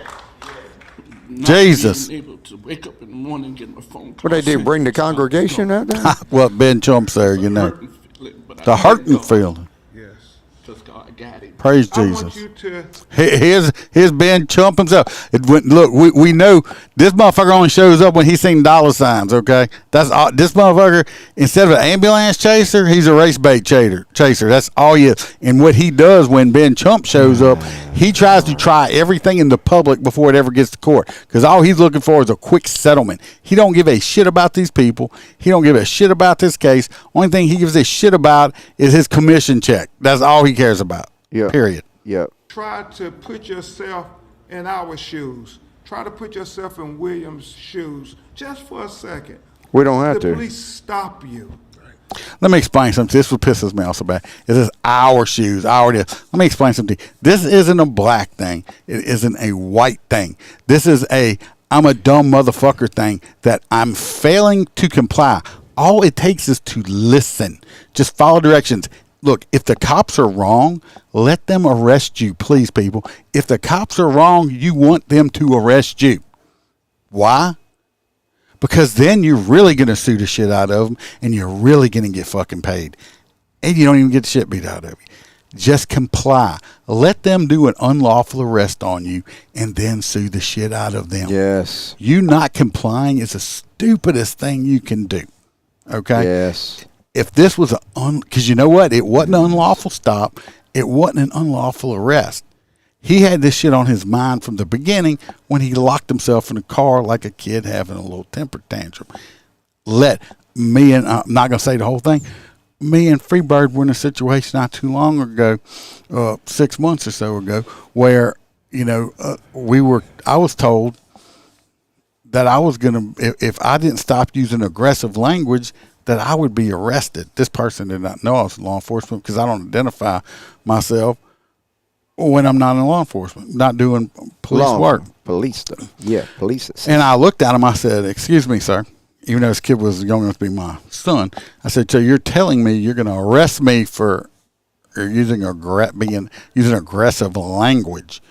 Jesus. Being able to wake up in the morning and get my phone call. What they do, bring the congregation out there? Well, Ben Chump's there, The hurting feeling. Yes. Because God got it. Praise Jesus. I want you to... Here's Ben Chump himself. Look, we know this motherfucker only shows up when he's seen dollar signs, okay? That's all. This motherfucker, instead of an ambulance chaser, he's a race bait chaser. That's all he is. And what he does when Ben Chump shows up, he tries to try everything in the public before it ever gets to court. Because all he's looking for is a quick settlement. He don't give a shit about these people. He don't give a shit about this case. Only thing he gives a shit about is his commission check. That's all he cares about. Yeah. Period. Yep. Try to put yourself in our shoes. Try to put yourself in William's shoes just for a second. We don't have to. The police stop you. Let me explain something. This is what pisses me off so bad. This is our shoes, our deal. Let me explain something. This isn't a black thing. It isn't a white thing. This is I'm a dumb motherfucker thing that I'm failing to comply. All it takes is to listen. Just follow directions. Look, if the cops are wrong, let them arrest you, please, people. If the cops are wrong, you want them to arrest you. Why? Because then you're really going to sue the shit out of them, and you're really going to get fucking paid. And you don't even get the shit beat out of you. Just comply. Let them do an unlawful arrest on you, and then sue the shit out of them. Yes. You not complying is the stupidest thing you can do. Okay? Yes. If this was because you know what? It wasn't an unlawful stop. It wasn't an unlawful arrest. He had this shit on his mind from the beginning when he locked himself in the car like a kid having a little temper tantrum. I'm not going to say the whole thing. Me and Freebird were in a situation not too long ago, 6 months or so ago, where, I was told that I was going to, if I didn't stop using aggressive language, that I would be arrested. This person did not know I was law enforcement because I don't identify myself when I'm not in law enforcement, not doing police work. Police stuff. Yeah, police. And I looked at him, I said, "Excuse me, sir." Even though this kid was young enough to be my son, I said, "So you're telling me you're going to arrest me for using aggressive language?"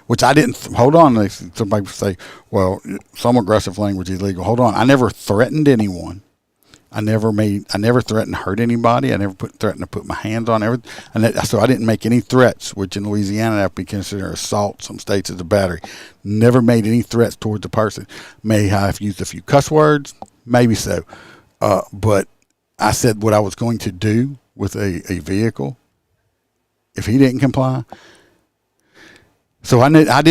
Which I didn't. Hold on. Somebody say, "Well, some aggressive language is illegal." Hold on. I never threatened anyone. I never threatened to hurt anybody. I never threatened to put my hands on everything. So I didn't make any threats, which in Louisiana that would be considered assault. Some states it's a battery. Never made any threats towards a person. May have used a few cuss words, maybe so. But I said what I was going to do with a vehicle if he didn't comply. So I knew I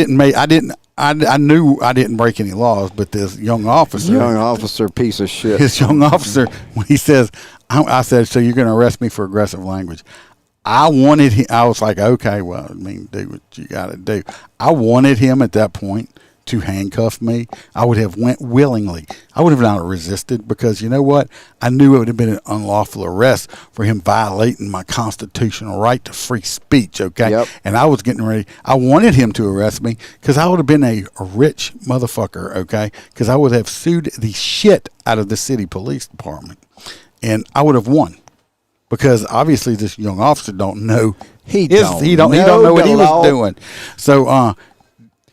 didn't break any laws, but this young officer, piece of shit. His young officer, when he says, I said, "So you're going to arrest me for aggressive language?" I was like, okay, well, do what you got to do. I wanted him at that point to handcuff me, I would have went willingly. I would have not resisted because you know what? I knew it would have been an unlawful arrest for him violating my constitutional right to free speech, okay? Yep. And I was getting ready. I wanted him to arrest me because I would have been a rich motherfucker, okay? Because I would have sued the shit out of the city police department. And I would have won. Because obviously this young officer don't know he don't know what he was doing. So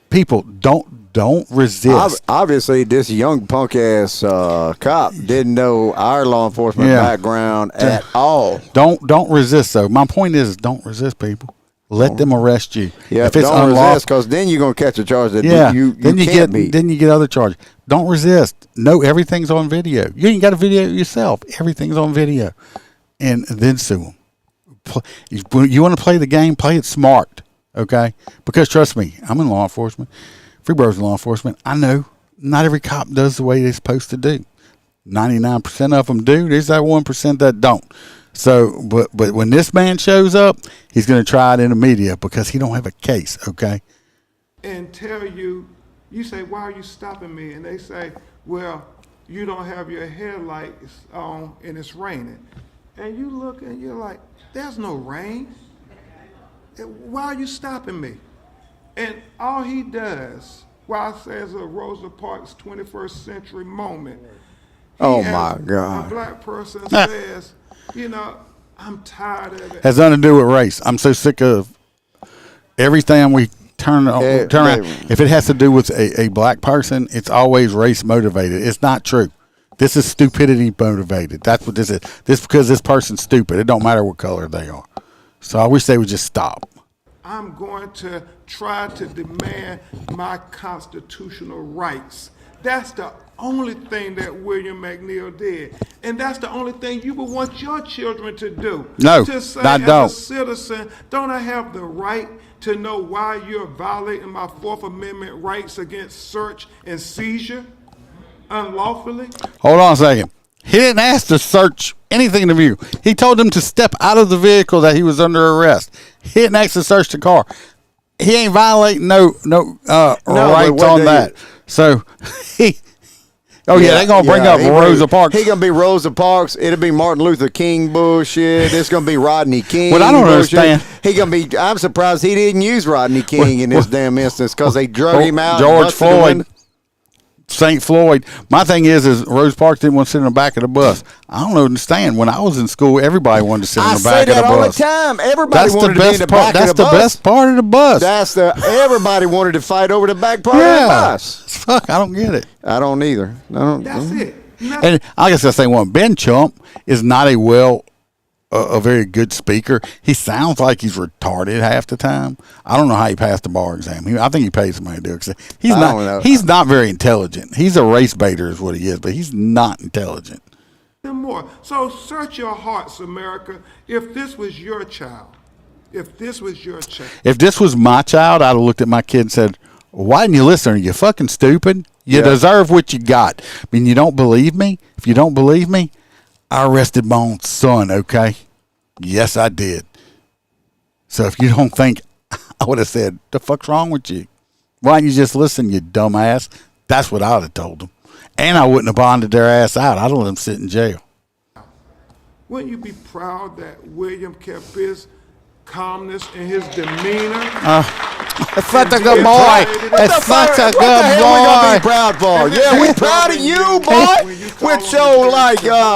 people don't resist. Obviously, this young punk ass cop didn't know our law enforcement background at all. Don't resist. So my point is, don't resist, people. Let them arrest you. Yeah, if it's don't unlawful, resist, because then you're gonna catch a charge that you then you can't beat. Then you get other charges. Don't resist. No, everything's on video. You ain't got to video yourself. Everything's on video, and then sue them. You want to play the game? Play it smart, okay? Because trust me, I'm in law enforcement. Freeburg's in law enforcement. I know not every cop does the way they're supposed to do. 99% of them do. There's that 1% that don't. So, but when this man shows up, he's going to try it in the media because he don't have a case, okay? And tell you, you say, why are you stopping me? And they say, well, you don't have your headlights on and it's raining. And you look and you're like, there's no rain. Why are you stopping me? And all he does, why I say it's a Rosa Parks 21st century moment. Oh my God. A black person says, you know, I'm tired of it. Has nothing to do with race. I'm so sick of everything we turn around. If it has to do with a black person, it's always race motivated. It's not true. This is stupidity motivated. That's what this is. This because this person's stupid. It don't matter what color they are. So I wish they would just stop. I'm going to try to demand my constitutional rights. That's the only thing that William McNeil did. And that's the only thing you would want your children to do. No, to say, I don't. As a citizen, don't I have the right to know why you're violating my Fourth Amendment rights against search and seizure unlawfully? Hold on a second. He didn't ask to search anything in the view. He told him to step out of the vehicle that he was under arrest. He didn't ask to search the car. He ain't violating no rights on that. So he. Oh yeah, they're gonna bring up Rosa Parks. He gonna be Rosa Parks. It'll be Martin Luther King bullshit. It's gonna be Rodney King. What I don't understand. He gonna be. I'm surprised he didn't use Rodney King in this damn instance because they drug him out. George Floyd. St. Floyd. My thing is Rosa Parks didn't want to sit in the back of the bus. I don't understand. When I was in school, everybody wanted to sit in the back of the bus. I say that all the time. Everybody wanted to be in the back of the bus. That's the best part of the bus. Everybody wanted to fight over the back part of the bus. Fuck, I don't get it. I don't either. That's it. And I guess I say one. Ben Chump is not a very good speaker. He sounds like he's retarded half the time. I don't know how he passed the bar exam. I think he pays somebody to do it. He's not very intelligent. He's a race baiter is what he is, but he's not intelligent. More. So search your hearts, America. If this was your child, if this was my child, I'd have looked at my kid and said, why didn't you listen? Are you fucking stupid? You deserve what you got. I mean, you don't believe me? If you don't believe me, I arrested my own son, okay? Yes, I did. So if you don't think, I would have said, the fuck's wrong with you? Why didn't you just listen, you dumbass? That's what I would have told them. And I wouldn't have bonded their ass out. I'd have let them sit in jail. Wouldn't you be proud that William kept his calmness and his demeanor? It's such a good boy. It's such a good boy. We're gonna be proud for. Yeah, we proud of you, boy. With your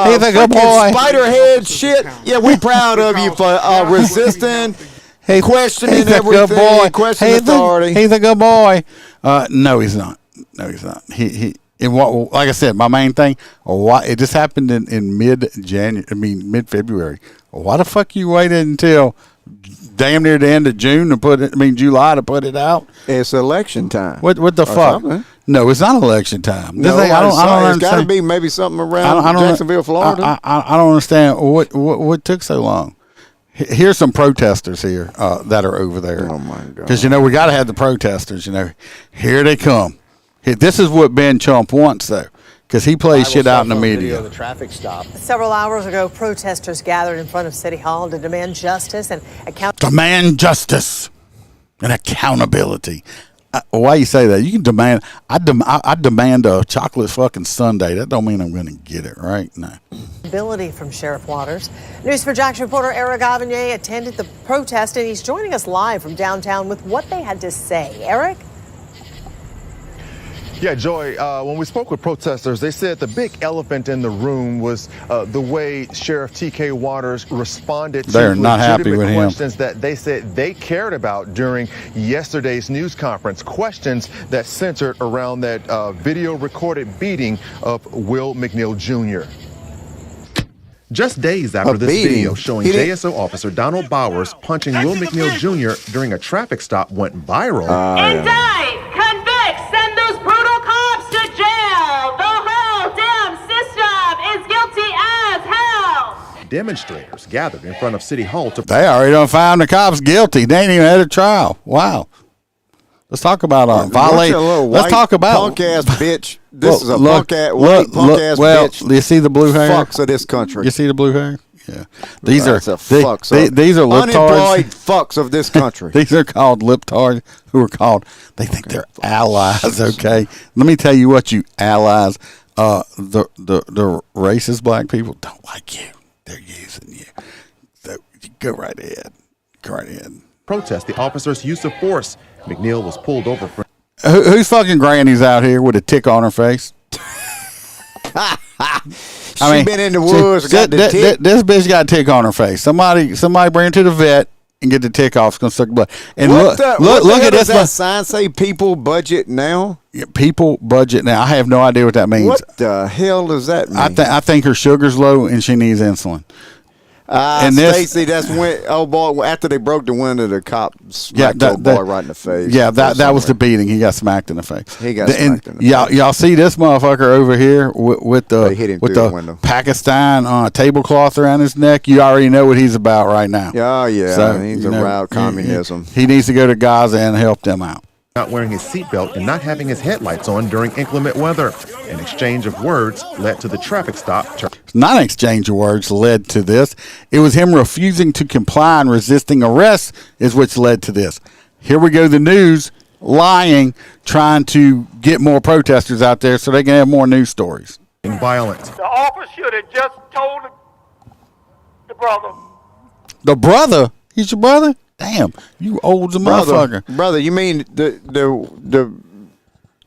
he's a good boy. Spiderhead shit. Yeah, we proud of you for resisting, questioning everything, good boy. questioning authority. He's a good boy. No, he's not. No, he's not. Like I said, my main thing. It just happened in mid-February. Why the fuck you waited until damn near the end of June to July to put it out? It's election time. What the fuck? Something. No, it's not election time. No, I don't understand. It's got to be maybe something around Jacksonville, Florida. I don't understand what took so long. Here's some protesters here that are over there. Oh my God! Because we got to have the protesters. Here they come. This is what Ben Chump wants, though, because he plays shit out in the media. The traffic stop. Several hours ago, protesters gathered in front of City Hall to demand justice and Demand justice and accountability. Why you say that? You can demand. I demand a chocolate fucking sundae. That don't mean I'm going to get it, right? No. Ability from Sheriff Waters. News4Jax reporter Eric Avignon attended the protest, and he's joining us live from downtown with what they had to say. Eric? Yeah, Joy, when we spoke with protesters, they said the big elephant in the room was the way Sheriff T.K. Waters responded to They're not happy with him. questions that they said they cared about during yesterday's news conference, questions that centered around that video recorded beating of Will McNeil Jr. Just days after this video showing JSO officer Donald Bowers punching Will McNeil Jr. during a traffic stop went viral. Indict, convict, send those brutal cops to jail. The whole damn system is guilty as hell. Demonstrators gathered in front of City Hall to... They already done found the cops guilty. They ain't even had a trial. Wow. Let's talk about violate. Let's talk about punk ass bitch. This is a punk ass bitch. You see the blue hair? Fucks of this country. You see the blue hair? Yeah. These are fucks. These are unemployed fucks of this country. These are called libtards who are called. They think they're allies. Okay. Let me tell you what, you allies. The racist black people don't like you. They're using you. So go right ahead. Go right ahead. Protest the officer's use of force. McNeil was pulled over for... Who's fucking granny's out here with a tick on her face? She been in the woods. This bitch got a tick on her face. Somebody bring her to the vet and get the tick off. It's gonna suck blood. And look at this. Does that sign say people budget now? Yeah, people budget now. I have no idea what that means. What the hell does that mean? I think her sugar's low and she needs insulin. And Stacy, that's when boy, after they broke the window, the cop smacked the boy right in the face. Yeah, that was the beating. He got smacked in the face. He got smacked in the face. Y'all see this motherfucker over here with the Pakistan tablecloth around his neck. You already know what he's about right now. Oh yeah, so, he's around communism. He needs to go to Gaza and help them out. Not wearing his seatbelt and not having his headlights on during inclement weather. An exchange of words led to the traffic stop. Not an exchange of words led to this. It was him refusing to comply and resisting arrest is which led to this. Here we go, the news lying, trying to get more protesters out there so they can have more news stories. Violent. The officer should have just told the brother. The brother? He's your brother? Damn, you old as a motherfucker. Brother, you mean the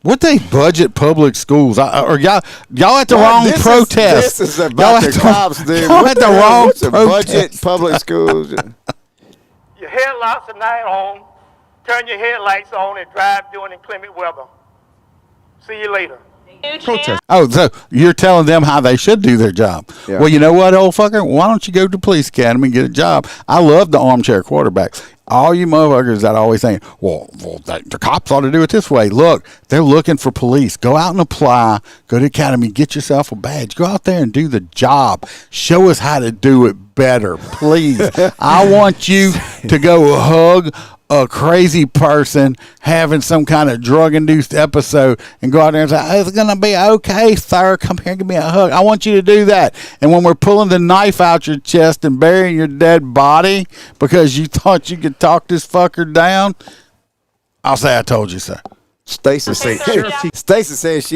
what they budget public schools? Or y'all at the wrong protest. This is about the cops, dude. Y'all at the wrong protest. Budget public schools. Your headlights are not on. Turn your headlights on and drive during inclement weather. See you later. Protest. Oh, so you're telling them how they should do their job. Yeah. Well, you know what, old fucker? Why don't you go to police academy and get a job? I love the armchair quarterbacks. All you motherfuckers that always saying, well, the cops ought to do it this way. Look, they're looking for police. Go out and apply. Go to academy. Get yourself a badge. Go out there and do the job. Show us how to do it better, please. I want you to go hug a crazy person having some kind of drug-induced episode and go out there and say, it's going to be okay, sir. Come here and give me a hug. I want you to do that. And when we're pulling the knife out your chest and burying your dead body because you thought you could talk this fucker down, I'll say I told you so. Stacy says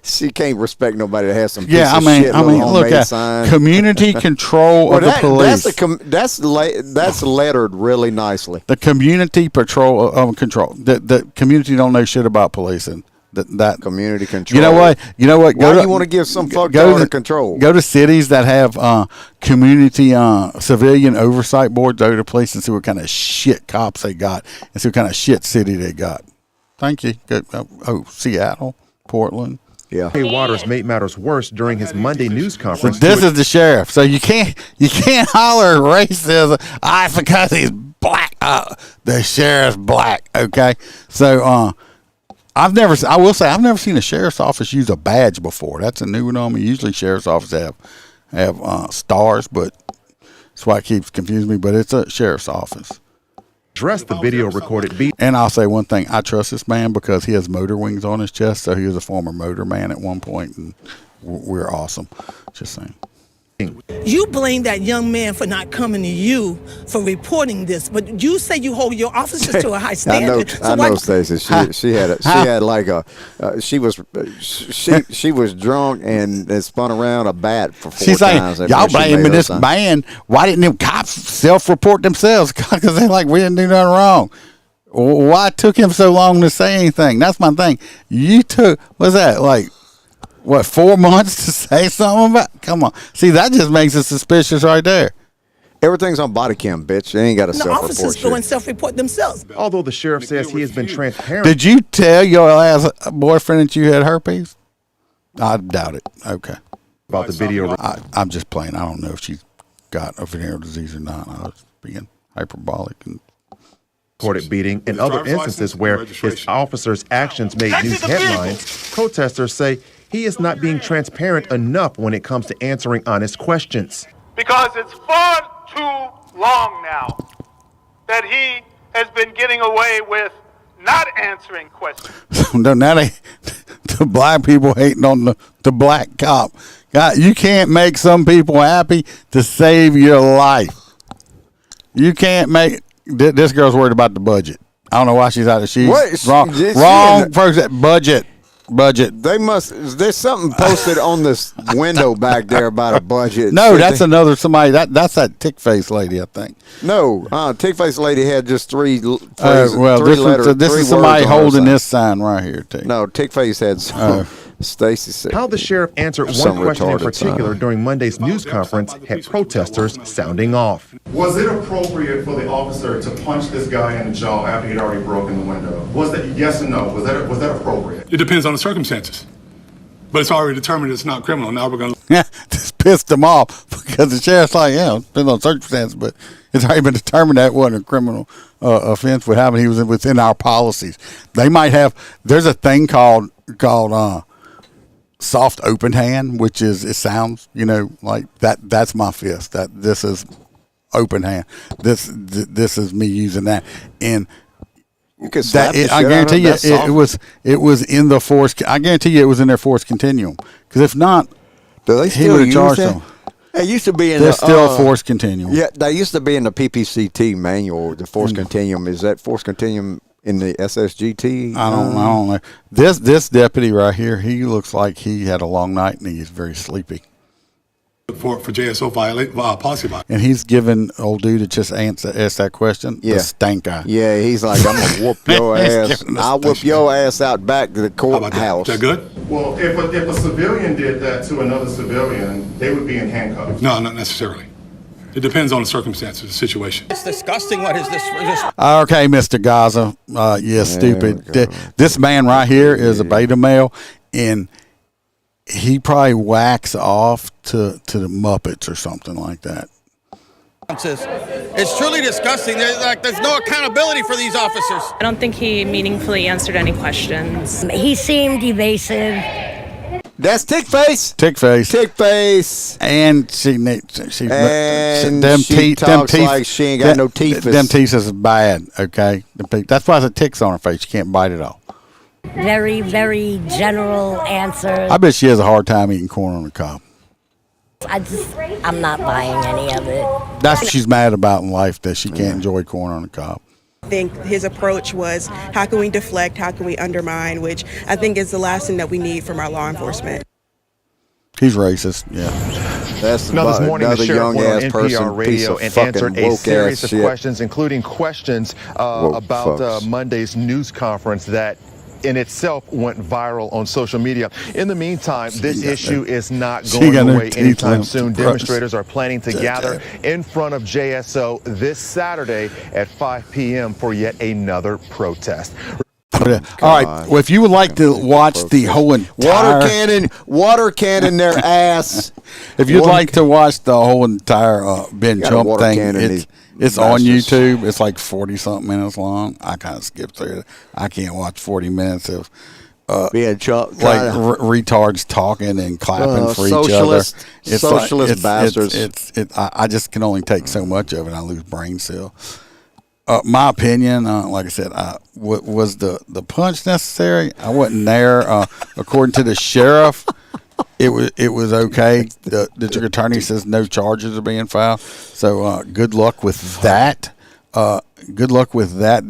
she can't respect nobody that has some piece of shit look at sign. Community control of the police. That's lettered really nicely. The community control. The community don't know shit about policing. That community control. You know what? Why do you want to give some fuck to control? Go to cities that have community civilian oversight boards. Go to the police and see what kind of shit cops they got and see what kind of shit city they got. Thank you. Seattle, Portland. Yeah. Hey, Waters made matters worse during his Monday news conference. So this is the sheriff. So you can't holler racism. It's because he's black. The sheriff's black. Okay. So I've never seen a sheriff's office use a badge before. That's a new one on me. Usually sheriff's offices have stars, but that's why it keeps confusing me. But it's a sheriff's office. Address the video recorded beat. And I'll say one thing. I trust this man because he has motor wings on his chest. So he was a former motor man at one point, and we're awesome. Just saying. You blame that young man for not coming to you for reporting this, but you say you hold your officers to a high standard. I know, Stacey. She was drunk and spun around a bat for 4 times. She's like, y'all blaming this man. Why didn't them cops self-report themselves? Because they're like, we didn't do nothing wrong. Why took him so long to say anything? That's my thing. You took, what's that, like, 4 months to say something about? Come on. See, that just makes it suspicious right there. Everything's on body cam, bitch. They ain't got to self-report. The officers go and self-report themselves. Although the sheriff says he has been transparent. Did you tell your ass boyfriend that you had herpes? I doubt it. Okay. About the video. I'm just playing. I don't know if she's got a venereal disease or not. I was being hyperbolic and reported beating. In other instances where his officers' actions made news headlines, protesters say he is not being transparent enough when it comes to answering honest questions. Because it's far too long now that he has been getting away with not answering questions. So now the black people hating on the black cop. God, you can't make some people happy to save your life. You can't make... This girl's worried about the budget. I don't know why she's out there. She's wrong. First, budget. They must. There's something posted on this window back there about a budget. No, that's another somebody. That's that tick face lady, I think. No, tick face lady had just three letters. This is somebody holding this sign right here. Too. No, tick face had some. Stacey said. How the sheriff answered one question in particular during Monday's news conference had protesters sounding off. Was it appropriate for the officer to punch this guy in the jaw after he'd already broken the window? Was that yes or no? Was that appropriate? It depends on the circumstances. But it's already determined it's not criminal. Now we're going to... This pissed them off because the sheriff's like, yeah, it depends on circumstances, but it's already been determined that wasn't a criminal offense. What happened, he was within our policies. They might have... There's a thing called soft open hand, which is, it sounds, like that's my fist. That this is open hand. This is me using that. And you could slap the shit I guarantee you it was in the force. I guarantee you it was in their force continuum. Because if not, do they still use charged that? them. It used to be in There's still force continuum. Yeah, they used to be in the PPCT manual, the force continuum. Is that force continuum in the SSGT? I don't know. This deputy right here, he looks like he had a long night and he's very sleepy. For JSO policy violation. And he's giving old dude that just asked that question the stank eye. Yeah, he's like, I'm going to whoop your ass. I'll whoop your ass out back to the courthouse. Is that good? Well, if a civilian did that to another civilian, they would be in handcuffs. No, not necessarily. It depends on the circumstances, the situation. It's disgusting. What is this? Okay, Mr. Gaza. Stupid. This man right here is a beta male, and he probably whacks off to the Muppets or something like that. It's truly disgusting. There's no accountability for these officers. I don't think he meaningfully answered any questions. He seemed evasive. That's tick face. Tick face. Tick face. And she talks like she ain't got no teeth. Them teeth is bad. Okay, that's why there's ticks on her face. She can't bite it off. Very, very general answers. I bet she has a hard time eating corn on the cob. I'm not buying any of it. That's what she's mad about in life, that she can't enjoy corn on the cob. I think his approach was, how can we deflect, how can we undermine, which I think is the last thing that we need from our law enforcement. He's racist, yeah. That's this morning, the sheriff went on NPR radio and answered a series of questions, including questions about Monday's news conference that in itself went viral on social media. In the meantime, this issue is not going away anytime soon. Demonstrators are planning to gather in front of JSO this Saturday at 5 p.m. for yet another protest. All right. Well, if you would like to watch the whole entire water cannon their ass. If you'd like to watch the whole entire Ben Trump thing, it's on YouTube. It's like 40-something minutes long. I kind of skipped through it. I can't watch 40 minutes of being retards talking and clapping for each other. It's socialist bastards. I just can only take so much of it. I lose brain cells. My opinion, like I said, was the punch necessary? I wasn't there. According to the sheriff, it was okay. The district attorney says no charges are being filed. So good luck with that. Good luck with that.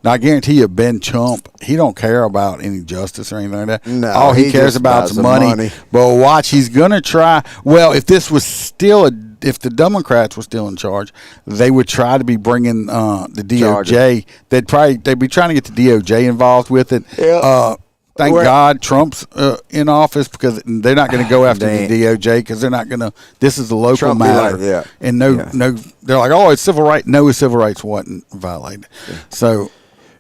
Now I guarantee you, Ben Chump, he don't care about any justice or anything like that. No, all he cares about is money. But watch, he's gonna try. Well, if this was still if the Democrats were still in charge, they would try to be bringing the DOJ. They'd be trying to get the DOJ involved with it. Yeah. Thank God Trump's in office, because they're not going to go after the DOJ, because they're not going to. This is a local Trump matter, and no, they're like, oh, it's civil rights. No, his civil rights wasn't violated. Yeah. So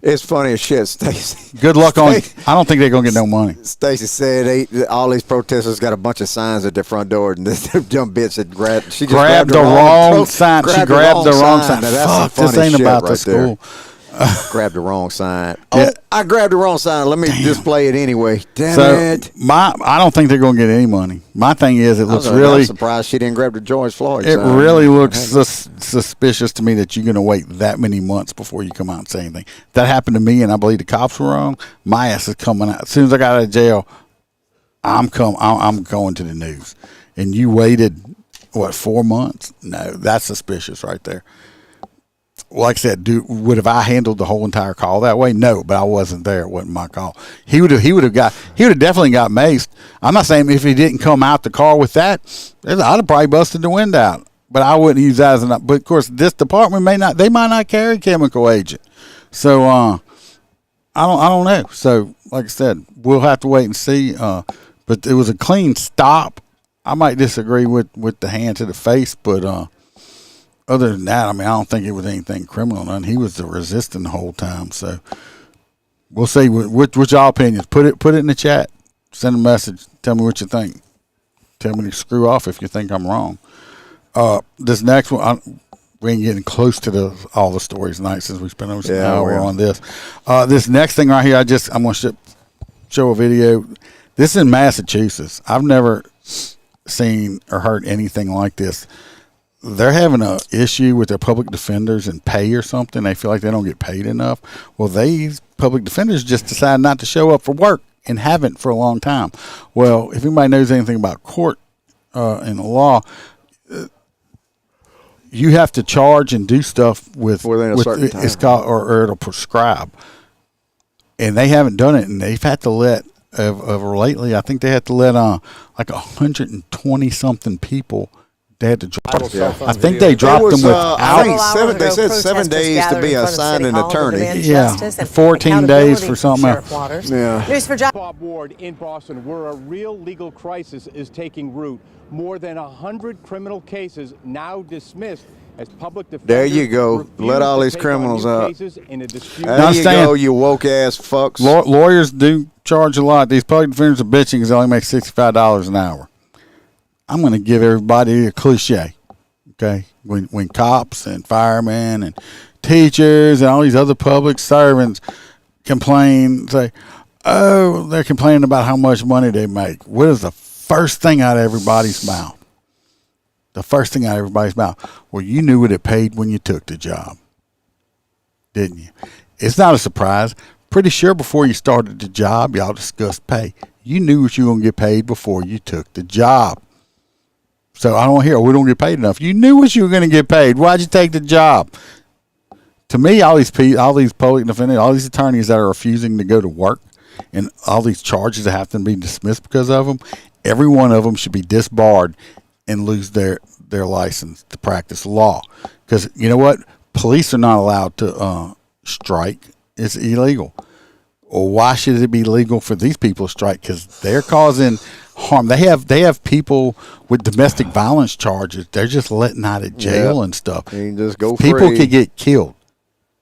it's funny as shit, Stacey. Good luck on. I don't think they're going to get no money. Stacey said all these protesters got a bunch of signs at their front door, and this dumb bitch had grabbed. She just grabbed the wrong sign. She grabbed the wrong sign. Fuck, this ain't about the school. Grabbed the wrong sign. Oh, I grabbed the wrong sign. Let me display it anyway. Damn it. I don't think they're going to get any money. My thing is, it looks really. I'm surprised she didn't grab the George Floyd sign. It really looks suspicious to me that you're going to wait that many months before you come out and say anything. That happened to me, and I believe the cops were wrong. My ass is coming out. As soon as I got out of jail, I'm going to the news. And you waited, 4 months? No, that's suspicious right there. Like I said, would have I handled the whole entire call that way? No, but I wasn't there. It wasn't my call. He would have definitely got maced. I'm not saying if he didn't come out the car with that, I'd have probably busted the wind out. But I wouldn't use that as an. But of course, this department might not carry chemical agent. So I don't know. So like I said, we'll have to wait and see. But it was a clean stop. I might disagree with the hand to the face, but. Other than that, I don't think it was anything criminal. None. He was resisting the whole time. So we'll see. What's your opinions? Put it in the chat. Send a message. Tell me what you think. Tell me to screw off if you think I'm wrong. This next one, we ain't getting close to all the stories tonight since we spent almost an hour on this. This next thing right here, I'm going to show a video. This is in Massachusetts. I've never seen or heard anything like this. They're having an issue with their public defenders and pay or something. They feel like they don't get paid enough. Well, these public defenders just decide not to show up for work and haven't for a long time. Well, if anybody knows anything about court and the law, you have to charge and do stuff within a certain time. It's called, or it'll prescribe. And they haven't done it, and they've had to let lately. I think they had to let like 120 something people. They had to drop. I think they dropped them without. They said 7 days to be assigned an attorney. Yeah, 14 days for something else. Yeah. Bob Ward in Boston, where a real legal crisis is taking root. More than 100 criminal cases now dismissed as public defenders. There you go. Let all these criminals out. There you go, you woke ass fucks. Lawyers do charge a lot. These public defenders are bitching because they only make $65 an hour. I'm going to give everybody a cliche, okay? When cops and firemen and teachers and all these other public servants complain, say, oh, they're complaining about how much money they make. What is the first thing out of everybody's mouth? The first thing out of everybody's mouth. Well, you knew what it paid when you took the job, didn't you? It's not a surprise. Pretty sure before you started the job, y'all discussed pay. You knew what you were going to get paid before you took the job. So I don't hear, we don't get paid enough. You knew what you were going to get paid. Why'd you take the job? To me, all these public defenders, all these attorneys that are refusing to go to work, and all these charges that have to be dismissed because of them, every one of them should be disbarred and lose their license to practice law. Because you know what? Police are not allowed to strike. It's illegal. Or why should it be legal for these people to strike? Because they're causing harm. They have people with domestic violence charges. They're just letting out of jail and stuff. You just go people free. Could get killed.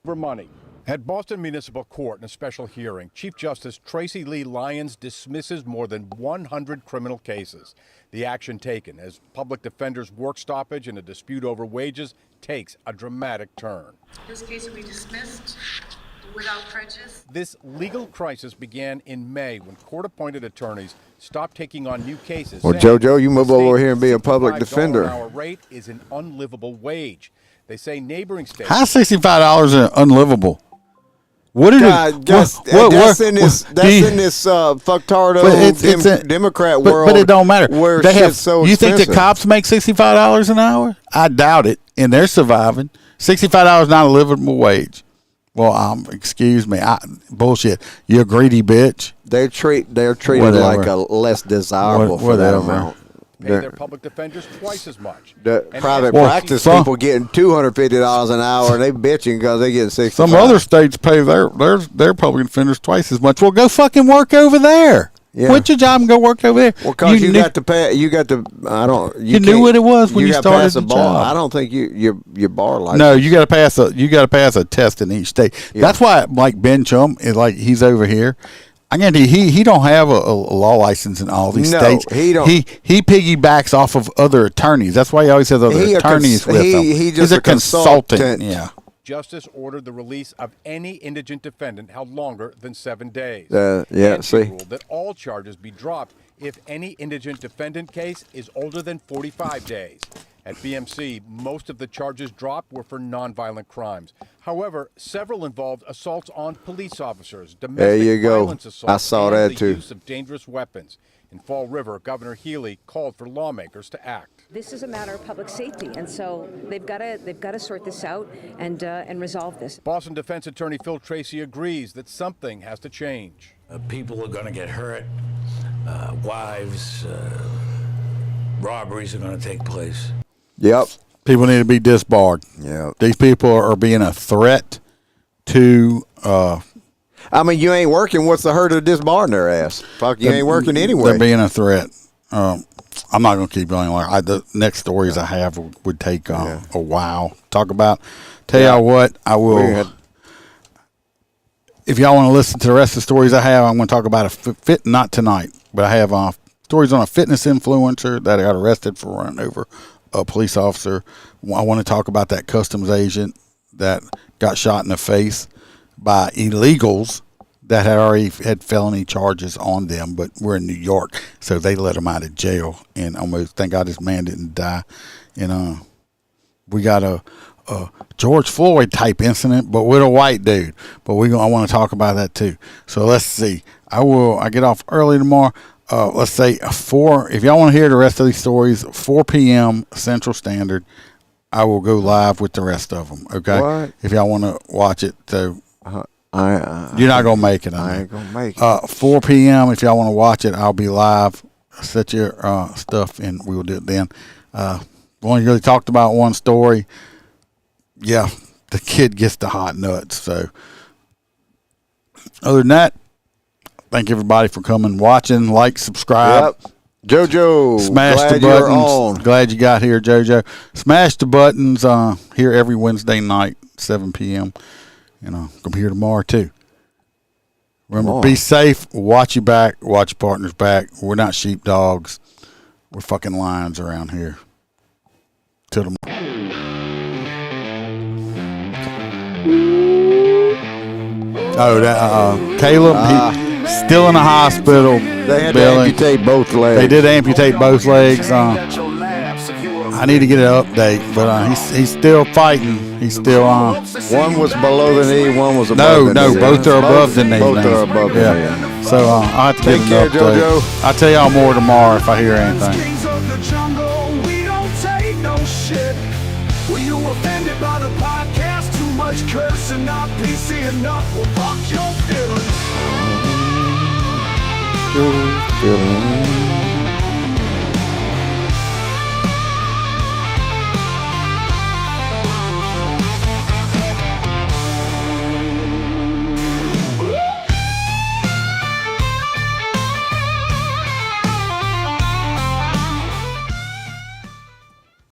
For money. At Boston Municipal Court in a special hearing, Chief Justice Tracy Lee Lyons dismisses more than 100 criminal cases. The action taken as public defenders' work stoppage and a dispute over wages takes a dramatic turn. This case will be dismissed without prejudice. This legal crisis began in May when court-appointed attorneys stopped taking on new cases. Well, JoJo, you move over here and be a public defender. Our rate is an unlivable wage. They say neighboring states. How's $65 unlivable? What did that's in this fucktard Democrat world. But it don't matter. Where they shit's so you expensive. think the cops make $65 an hour? I doubt it, and they're surviving. $65 not a livable wage. Well, excuse me, bullshit. You're a greedy bitch. They're treated like a less desirable for that amount. Pay their public defenders twice as much. The private practice people getting $250 an hour, and they bitching because they get $65. Some other states pay their public defenders twice as much. Well, go fucking work over there. Yeah. Quit your job and go work over there. Well, because you got to pay. You got to. I don't. You knew what it was when you started the job. I don't think your bar license. No, you got to pass a test in each state. Yeah. That's why, like Ben Chum is like he's over here. I guarantee he don't have a law license in all these states. He don't. He piggybacks off of other attorneys. That's why he always has other attorneys with him. He's a consultant. Yeah. Justice ordered the release of any indigent defendant held longer than 7 days. Ruled that all charges be dropped if any indigent defendant case is older than 45 days. At BMC, most of the charges dropped were for nonviolent crimes. However, several involved assaults on police officers, domestic violence assaults, I saw and that the too. use of dangerous weapons. In Fall River, Governor Healy called for lawmakers to act. This is a matter of public safety, and so they've got to sort this out and resolve this. Boston defense attorney Phil Tracy agrees that something has to change. People are going to get hurt. Wives, robberies are going to take place. Yep. People need to be disbarred. Yeah. These people are being a threat to. I mean, you ain't working. What's the hurt of disbarring their ass? Fuck, you ain't working anyway. They're being a threat. I'm not going to keep going. The next stories I have would take a while. Talk about. Tell y'all what, I will. If y'all want to listen to the rest of the stories I have, I'm going to talk about not tonight, but I have stories on a fitness influencer that got arrested for running over a police officer. I want to talk about that customs agent that got shot in the face by illegals that had already had felony charges on them, but we're in New York, so they let him out of jail. And almost, thank God this man didn't die. And we got a George Floyd type incident, but with a white dude. But I want to talk about that too. So let's see. I get off early tomorrow. Let's say 4. If y'all want to hear the rest of these stories, 4 p.m. Central Standard, I will go live with the rest of them. Okay. What? If y'all want to watch it, so. You're not gonna make it. I ain't gonna make it. 4 p.m. If y'all want to watch it, I'll be live. Set your stuff, and we will do it then. We only really talked about one story. Yeah, the kid gets the hot nuts. So, other than that, thank everybody for coming, watching, subscribe. Yep. JoJo, smash glad the buttons. You're on. Glad you got here, JoJo. Smash the buttons. Here every Wednesday night, 7 p.m. Gonna be here tomorrow too. Remember, be safe. Watch your back. Watch your partner's back. We're not sheepdogs. We're fucking lions around here. Till tomorrow. Caleb, he's still in the hospital. They had to amputate both legs. They did amputate both legs. I need to get an update, but he's still fighting. He's still on. One was below the knee, one was above the knee. No, both are above the knee. Both are above the knee. So I'll have to take care, JoJo. I'll tell y'all more tomorrow if I hear anything. We don't take no shit. Were you offended by the podcast? Too much cursing, not PC enough. Well, fuck your feelings.